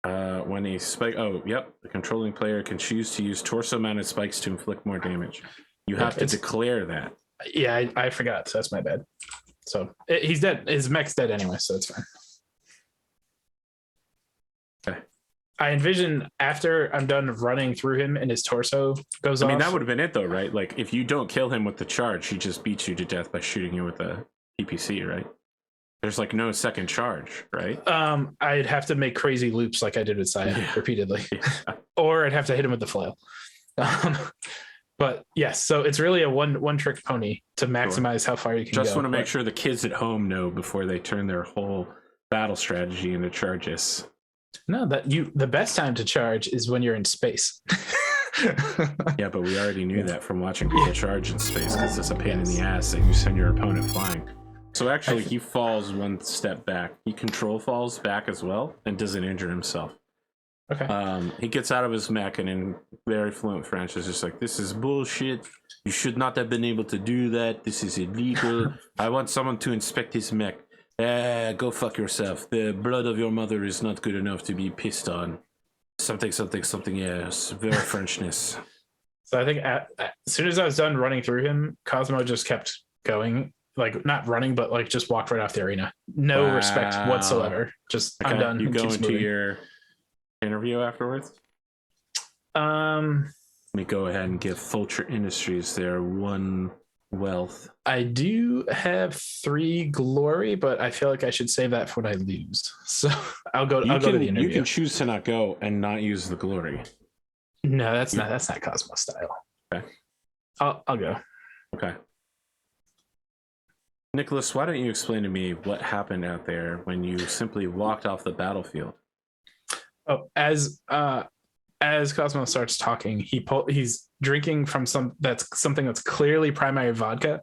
When a spike, the controlling player can choose to use torso-mounted spikes to inflict more damage. You have to declare that. Yeah, I forgot. So that's my bad. So he's dead. His mech's dead anyway, so it's fine. Okay. I envision after I'm done running through him and his torso goes off. I mean, that would have been it, though, right? Like, if you don't kill him with the charge, he just beats you to death by shooting you with a PPC, right? There's like no second charge, right? I'd have to make crazy loops like I did with Saya repeatedly, or I'd have to hit him with the flail. But yes, so it's really a one trick pony to maximize how far you can go. Just want to make sure the kids at home know before they turn their whole battle strategy into charges. No, the best time to charge is when you're in space. Yeah, but we already knew that from watching people charge in space, because it's a pain in the ass that you send your opponent flying. So actually, he falls one step back. He control falls back as well and doesn't injure himself. Okay. He gets out of his mech and in very fluent French is just like, "This is bullshit. You should not have been able to do that. This is illegal. I want someone to inspect his mech. Go fuck yourself. The blood of your mother is not good enough to be pissed on. Something, yes. Very Frenchness." So I think as soon as I was done running through him, Cosmo just kept going. Like, not running, but like just walked right off the arena. No respect whatsoever. Just, okay, I'm done. You go into your interview afterwards? Let me go ahead and give Fulcher Industries their 1 wealth. I do have 3 glory, but I feel like I should save that for when I lose. So I'll go to the interview. You can choose to not go and not use the glory. No, that's not Cosmo style. Okay. I'll go. Okay. Nicholas, why don't you explain to me what happened out there when you simply walked off the battlefield? Oh, as Cosmo starts talking, he's drinking from something that's clearly primary vodka,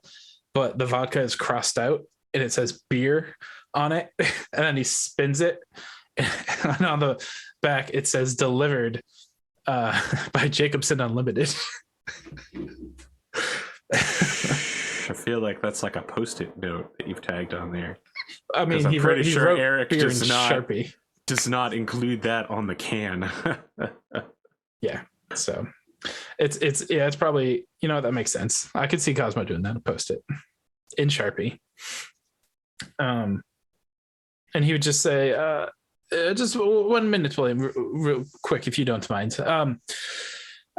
but the vodka is crossed out and it says beer on it, and then he spins it, and on the back it says delivered by Jacobson Unlimited. I feel like that's like a post-it note that you've tagged on there. I mean, I'm pretty sure Eric does not include that on the can. Yeah, so it's probably, that makes sense. I could see Cosmo doing that, post-it in Sharpie. And he would just say, just 1 minute, William, real quick, if you don't mind.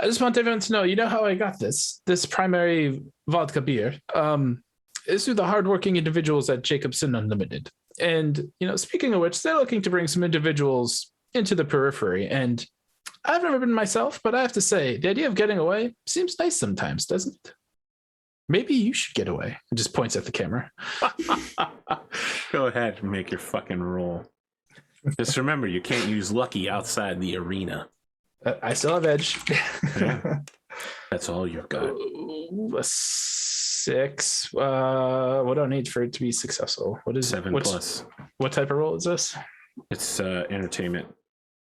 I just want everyone to know, how I got this primary vodka beer. It's through the hardworking individuals at Jacobson Unlimited. And, speaking of which, they're looking to bring some individuals into the periphery. And I've never been myself, but I have to say, the idea of getting away seems nice sometimes, doesn't it? Maybe you should get away. And just points at the camera. Go ahead and make your fucking roll. Just remember, you can't use lucky outside the arena. I still have edge. Yeah. That's all you've got. A 6. What do I need for it to be successful? What is 7 plus? What type of roll is this? It's entertainment.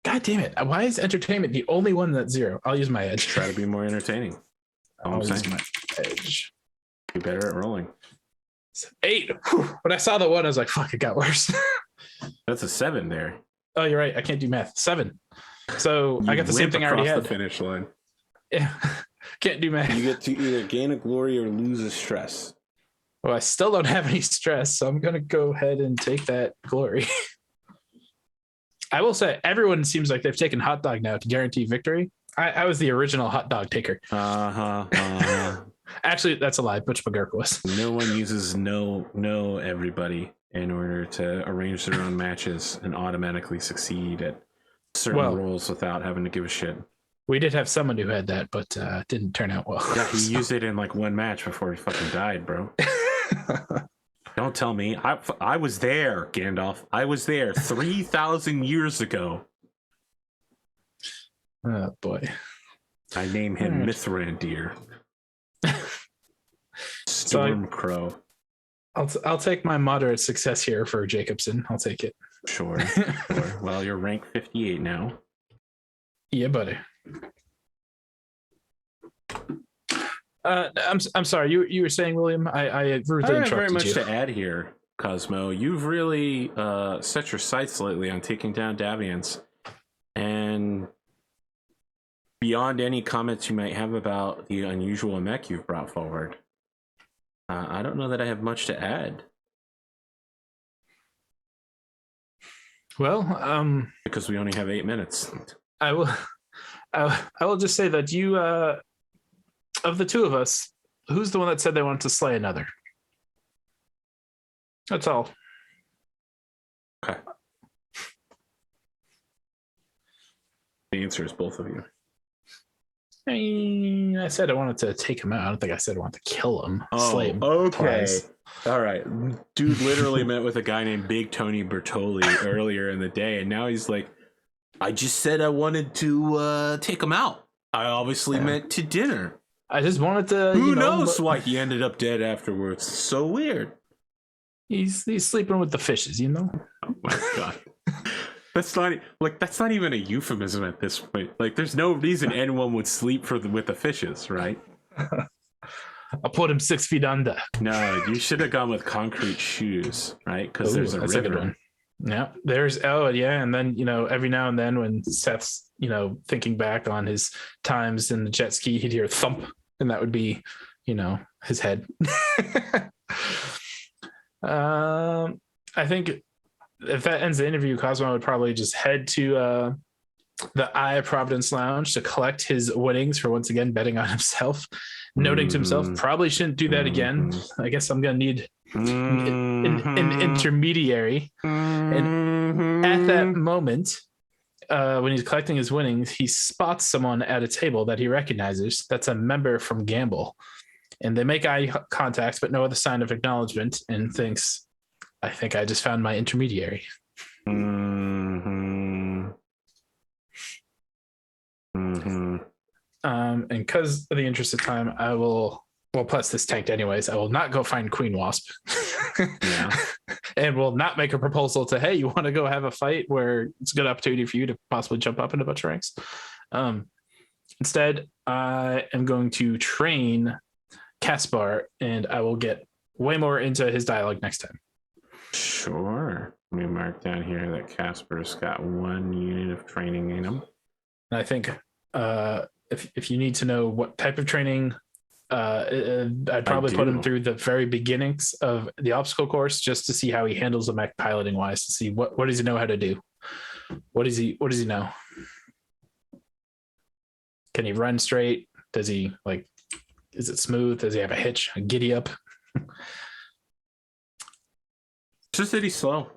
God damn it! Why is entertainment the only one that's 0? I'll use my edge. Try to be more entertaining. I'll use my edge. Be better at rolling. 8. Whew. When I saw the 1, I was like, "Fuck! It got worse." That's a 7 there. Oh, you're right. I can't do math. 7. So I got the same thing I already had. The finish line. Yeah, can't do math. You get to either gain a glory or lose a stress. Well, I still don't have any stress, so I'm gonna go ahead and take that glory. I will say, everyone seems like they've taken hot dog now to guarantee victory. I was the original hot dog taker. Actually, that's a lie. Butch McGurk was. No one uses no everybody in order to arrange their own matches and automatically succeed at certain roles without having to give a shit. We did have someone who had that, but didn't turn out well. Yeah, he used it in like 1 match before he fucking died, bro. Don't tell me. I was there, Gandalf. I was there 3,000 years ago. Oh, boy. I name him Mithrandir. Stormcrow. I'll take my moderate success here for Jacobson. I'll take it. Sure. Well, you're rank 58 now. Yeah, buddy. I'm sorry. You were saying, William. I rudely interrupted you. I don't have very much to add here, Cosmo. You've really set your sights lately on taking down Davians, and beyond any comments you might have about the unusual mech you've brought forward, I don't know that I have much to add. Well, because we only have 8 minutes. I will. I will just say that you, of the two of us, who's the one that said they wanted to slay another? That's all. Okay. The answer is both of you. I mean, I said I wanted to take him out. I don't think I said I wanted to kill him. Slay him. Okay. Twice. All right. Dude literally met with a guy named Big Tony Bertoli earlier in the day, and now he's like, I just said I wanted to take him out. I obviously meant to dinner. I just wanted to. Who knows why he ended up dead afterwards? So weird. He's sleeping with the fishes, you know? Oh my God. That's not even a euphemism at this point. Like, there's no reason anyone would sleep with the fishes, right? I'll put him 6 feet under. No, you should have gone with concrete shoes, right? Because there's a river. A good one. Yeah, and then every now and then when Seth's thinking back on his times in the jet ski, he'd hear a thump, and that would be his head. I think if that ends the interview, Cosmo would probably just head to the Eye of Providence Lounge to collect his winnings for once again betting on himself, noting to himself, probably shouldn't do that again. I guess I'm gonna need an intermediary. And at that moment, when he's collecting his winnings, he spots someone at a table that he recognizes. That's a member from Gamble, and they make eye contact, but no other sign of acknowledgement, and thinks, I think I just found my intermediary. And because of the interest of time, I will. Well, plus this tanked anyways. I will not go find Queen Wasp, and will not make a proposal to, hey, you want to go have a fight where it's a good opportunity for you to possibly jump up in a bunch of ranks. Instead, I am going to train Caspar, and I will get way more into his dialogue next time. Sure. Let me mark down here that Casper's got 1 unit of training in him. And I think if you need to know what type of training, I'd probably put him through the very beginnings of the obstacle course just to see how he handles the mech piloting wise, to see what does he know how to do. What does he know? Can he run straight? Does he is it smooth? Does he have a hitch, a giddy up? Just that he's slow.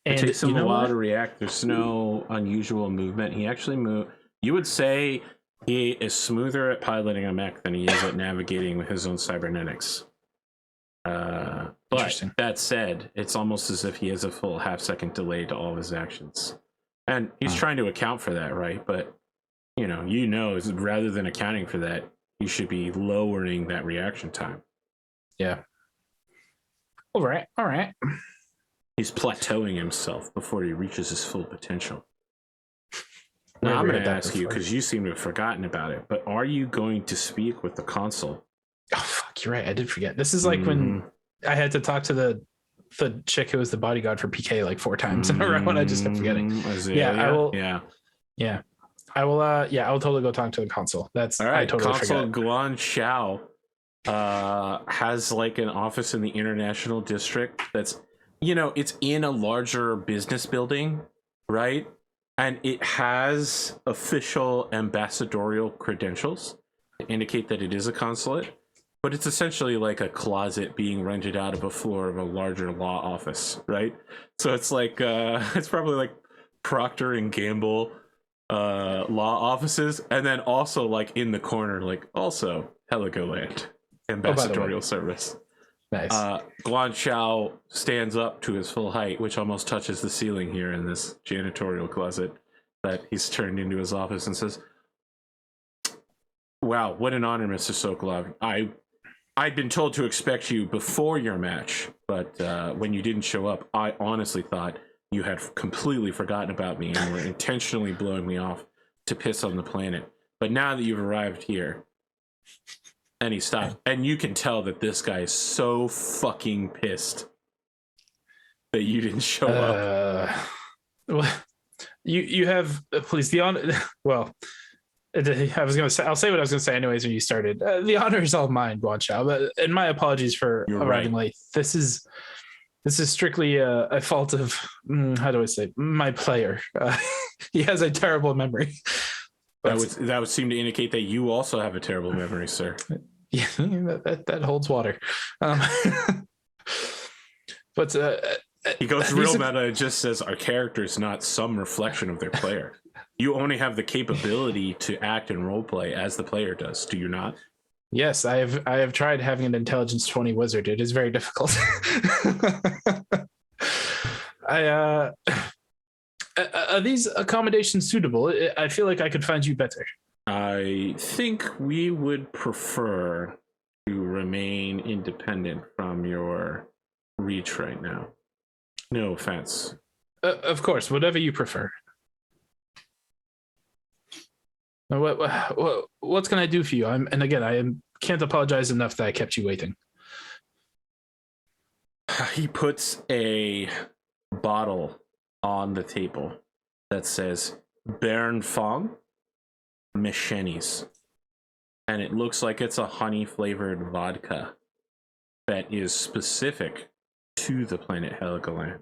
It takes him a while to react. There's no unusual movement. He actually you would say he is smoother at piloting a mech than he is at navigating with his own cybernetics. But that said, it's almost as if he has a full half-second delay to all of his actions. And he's trying to account for that, right? But, rather than accounting for that, you should be lowering that reaction time. Yeah. All right. He's plateauing himself before he reaches his full potential. Now, I'm going to ask you, because you seem to have forgotten about it, but are you going to speak with the consul? Oh, fuck, you're right. I did forget. This is like when I had to talk to the chick who was the bodyguard for PK like 4 times in a row, and I just kept forgetting. Azalea? Yeah, I will. Yeah. I will. I will totally go talk to the consul. That's all right. I totally Consul forget. Guan Xiao has like an office in the International District that's, it's in a larger business building, right? And it has official ambassadorial credentials to indicate that it is a consulate, but it's essentially like a closet being rented out of a floor of a larger law office, right? So it's like it's probably like Procter and Gamble law offices, and then also like in the corner, like also Heligoland ambassadorial service. Nice. Guan Xiao stands up to his full height, which almost touches the ceiling here in this janitorial closet that he's turned into his office, and says, wow, what an honor, Mr. Sokolov. I'd been told to expect you before your match, but when you didn't show up, I honestly thought you had completely forgotten about me and were intentionally blowing me off to piss on the planet. But now that you've arrived here... And he stopped, and you can tell that this guy is so fucking pissed that you didn't show up. Well, you have please the honor. Well, I was gonna say, I'll say what I was gonna say anyways when you started. The honor is all mine, Guan Xiao. But and my apologies for arriving late. This is This is strictly a fault of, how do I say, my player. He has a terrible memory. That would seem to indicate that you also have a terrible memory, sir. Yeah, that holds water. But he goes real meta and just says our character is not some reflection of their player. You only have the capability to act and roleplay as the player does, do you not? Yes, I have tried having an intelligence 20 wizard. It is very difficult. Are these accommodations suitable? I feel like I could find you better. I think we would prefer to remain independent from your reach right now. No offense. Of course, whatever you prefer. What can I do for you? And again, I can't apologize enough that I kept you waiting. He puts a bottle on the table that says Bern Fong Michenis. And it looks like it's a honey flavored vodka that is specific to the planet Heligoland.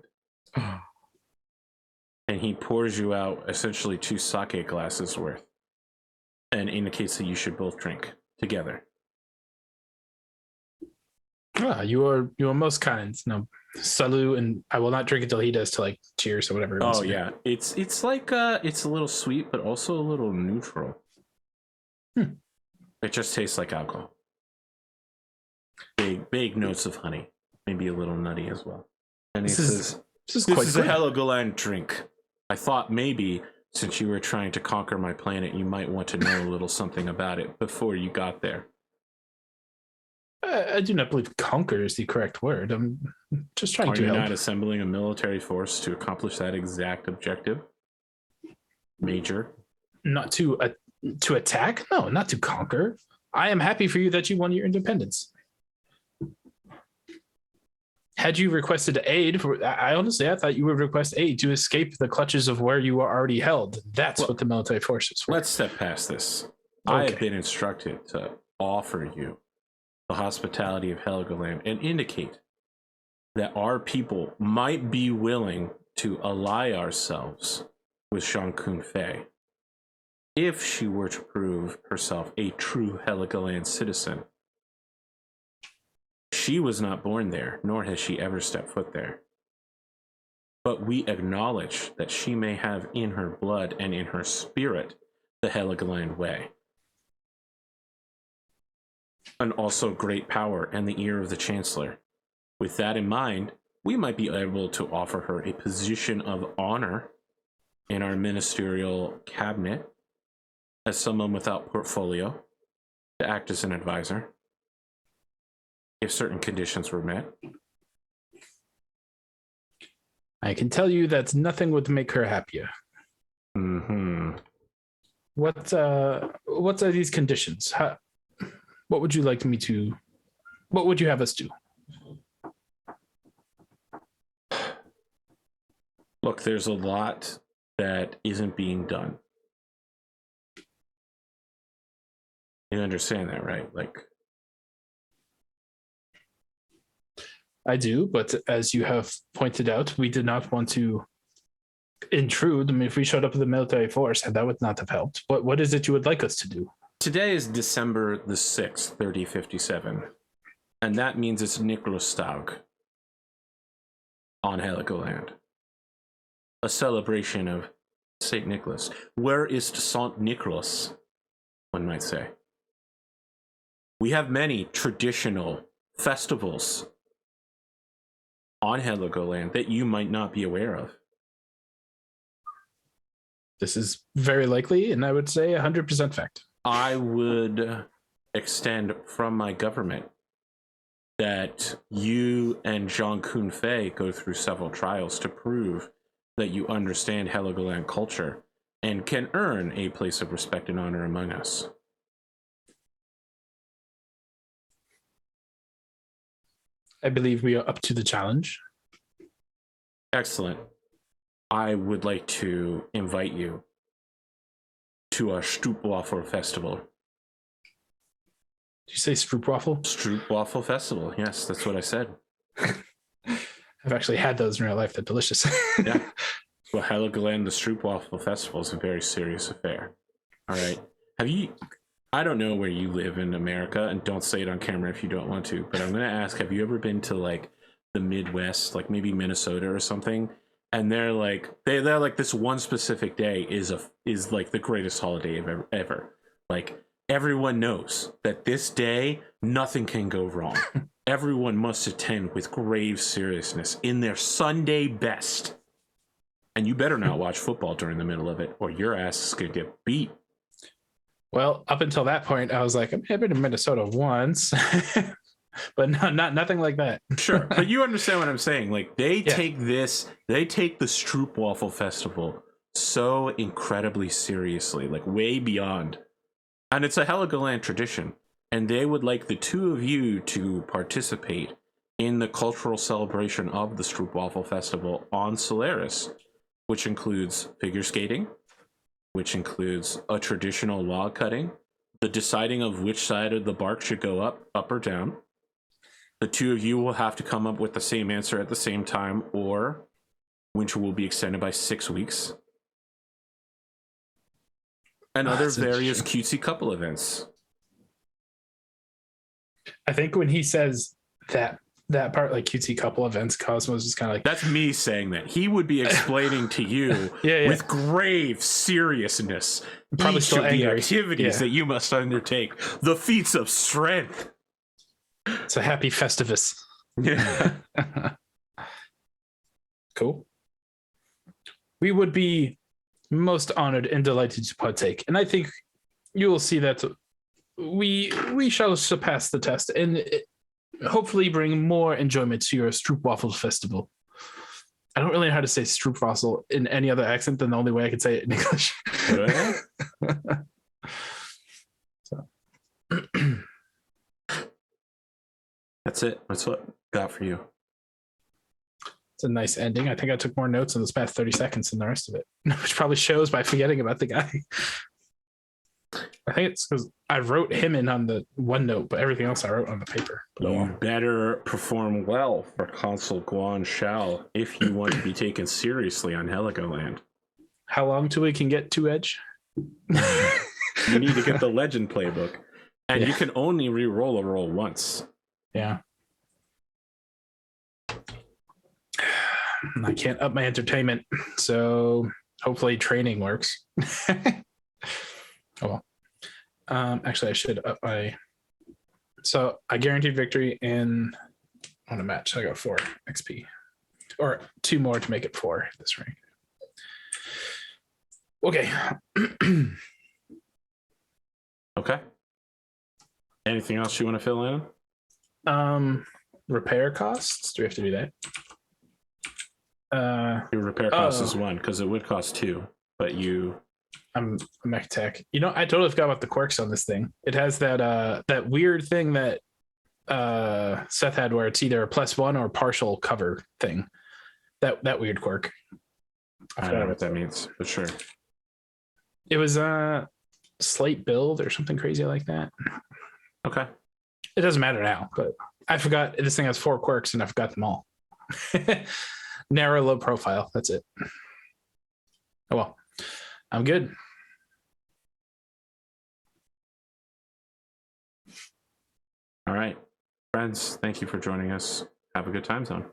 And he pours you out essentially 2 sake glasses worth and indicates that you should both drink together. You are most kind. No, salut, and I will not drink until he does to like cheers or whatever. Oh yeah, it's like it's a little sweet, but also a little neutral. It just tastes like alcohol. Big notes of honey, maybe a little nutty as well. And he says, "This is a Heligoland drink. I thought maybe since you were trying to conquer my planet, you might want to know a little something about it before you got there." I do not believe conquer is the correct word. I'm just trying to help. Are you not assembling a military force to accomplish that exact objective, Major? Not to attack? No, not to conquer. I am happy for you that you won your independence. Had you requested aid, I thought you would request aid to escape the clutches of where you are already held. That's what the military forces were. Let's step past this. Okay. I have been instructed to offer you the hospitality of Heligoland and indicate that our people might be willing to ally ourselves with Jean Kun Fei if she were to prove herself a true Heligoland citizen. She was not born there, nor has she ever stepped foot there. But we acknowledge that she may have in her blood and in her spirit the Heligoland way. And also great power and the ear of the Chancellor. With that in mind, we might be able to offer her a position of honor in our ministerial cabinet as someone without portfolio to act as an advisor if certain conditions were met. I can tell you that nothing would make her happier. What are these conditions? What would you like me to? What would you have us do? Look, there's a lot that isn't being done. You understand that, right? Like, I do, but as you have pointed out, we did not want to intrude. I mean, if we showed up with a military force, that would not have helped. What is it you would like us to do? Today is December the 6th, 3057. And that means it's Nikolastag on Heligoland. A celebration of St. Nicholas. Where is St. Nicholas, one might say? We have many traditional festivals on Heligoland that you might not be aware of. This is very likely, and I would say 100% fact. I would extend from my government that you and Jean Kun Fei go through several trials to prove that you understand Heligoland culture and can earn a place of respect and honor among us. I believe we are up to the challenge. Excellent. I would like to invite you to our Stroopwafel Festival. Did you say Stroopwafel? Stroopwafel Festival. Yes, that's what I said. I've actually had those in real life. They're delicious. Yeah. Well, Heligoland, the Stroopwafel Festival is a very serious affair. All right. Have you? I don't know where you live in America, and don't say it on camera if you don't want to. But I'm gonna ask: have you ever been to like the Midwest, like maybe Minnesota or something? And they're like, they're like, this one specific day is like the greatest holiday ever. Like everyone knows that this day nothing can go wrong. Everyone must attend with grave seriousness in their Sunday best. And you better not watch football during the middle of it, or your ass is gonna get beat. Well, up until that point, I was like, I've been to Minnesota once, but no, nothing like that. Sure, but you understand what I'm saying. Like they take the Stroopwafel Festival so incredibly seriously, like way beyond. And it's a Heligoland tradition. And they would like the two of you to participate in the cultural celebration of the Stroopwafel Festival on Solaris, which includes figure skating, which includes a traditional log cutting, the deciding of which side of the bark should go up or down. The two of you will have to come up with the same answer at the same time, or winter will be extended by 6 weeks. And other various cutesy couple events. I think when he says that part, like cutesy couple events, Cosmo's just kind of like, that's me saying that. He would be explaining to you with grave seriousness probably each of the activities that you must undertake, the feats of strength. It's a happy Festivus. Yeah. Cool. We would be most honored and delighted to partake, and I think you will see that we shall surpass the test and hopefully bring more enjoyment to your Stroopwafel Festival. I don't really know how to say Stroopwafel in any other accent than the only way I could say it in English. So. That's it. That's what I got for you. It's a nice ending. I think I took more notes in this past 30 seconds than the rest of it, which probably shows by forgetting about the guy. I think it's because I wrote him in on the OneNote, but everything else I wrote on the paper. You better perform well for Consul Guan Shao if you want to be taken seriously on Heligoland. How long till we can get 2 Edge? You need to get the Legend playbook. And you can only re-roll a roll once. Yeah. I can't up my entertainment, so hopefully training works. Oh well. Actually, I should up my. So I guaranteed victory in on a match. I got 4 XP, or 2 more to make it 4 this rank. Okay. Okay. Anything else you want to fill in? Repair costs. Do we have to do that? Your repair cost is 1 because it would cost 2, but you. I'm a Mech Tech. You know, I totally forgot about the quirks on this thing. It has that weird thing that Seth had, where it's either a +1 or partial cover thing. That weird quirk. I don't know what that means, but sure. It was a slate build or something crazy like that. Okay. It doesn't matter now, but I forgot this thing has 4 quirks and I forgot them all. Narrow, low profile. That's it. Oh well, I'm good. All right, friends, thank you for joining us. Have a good time zone.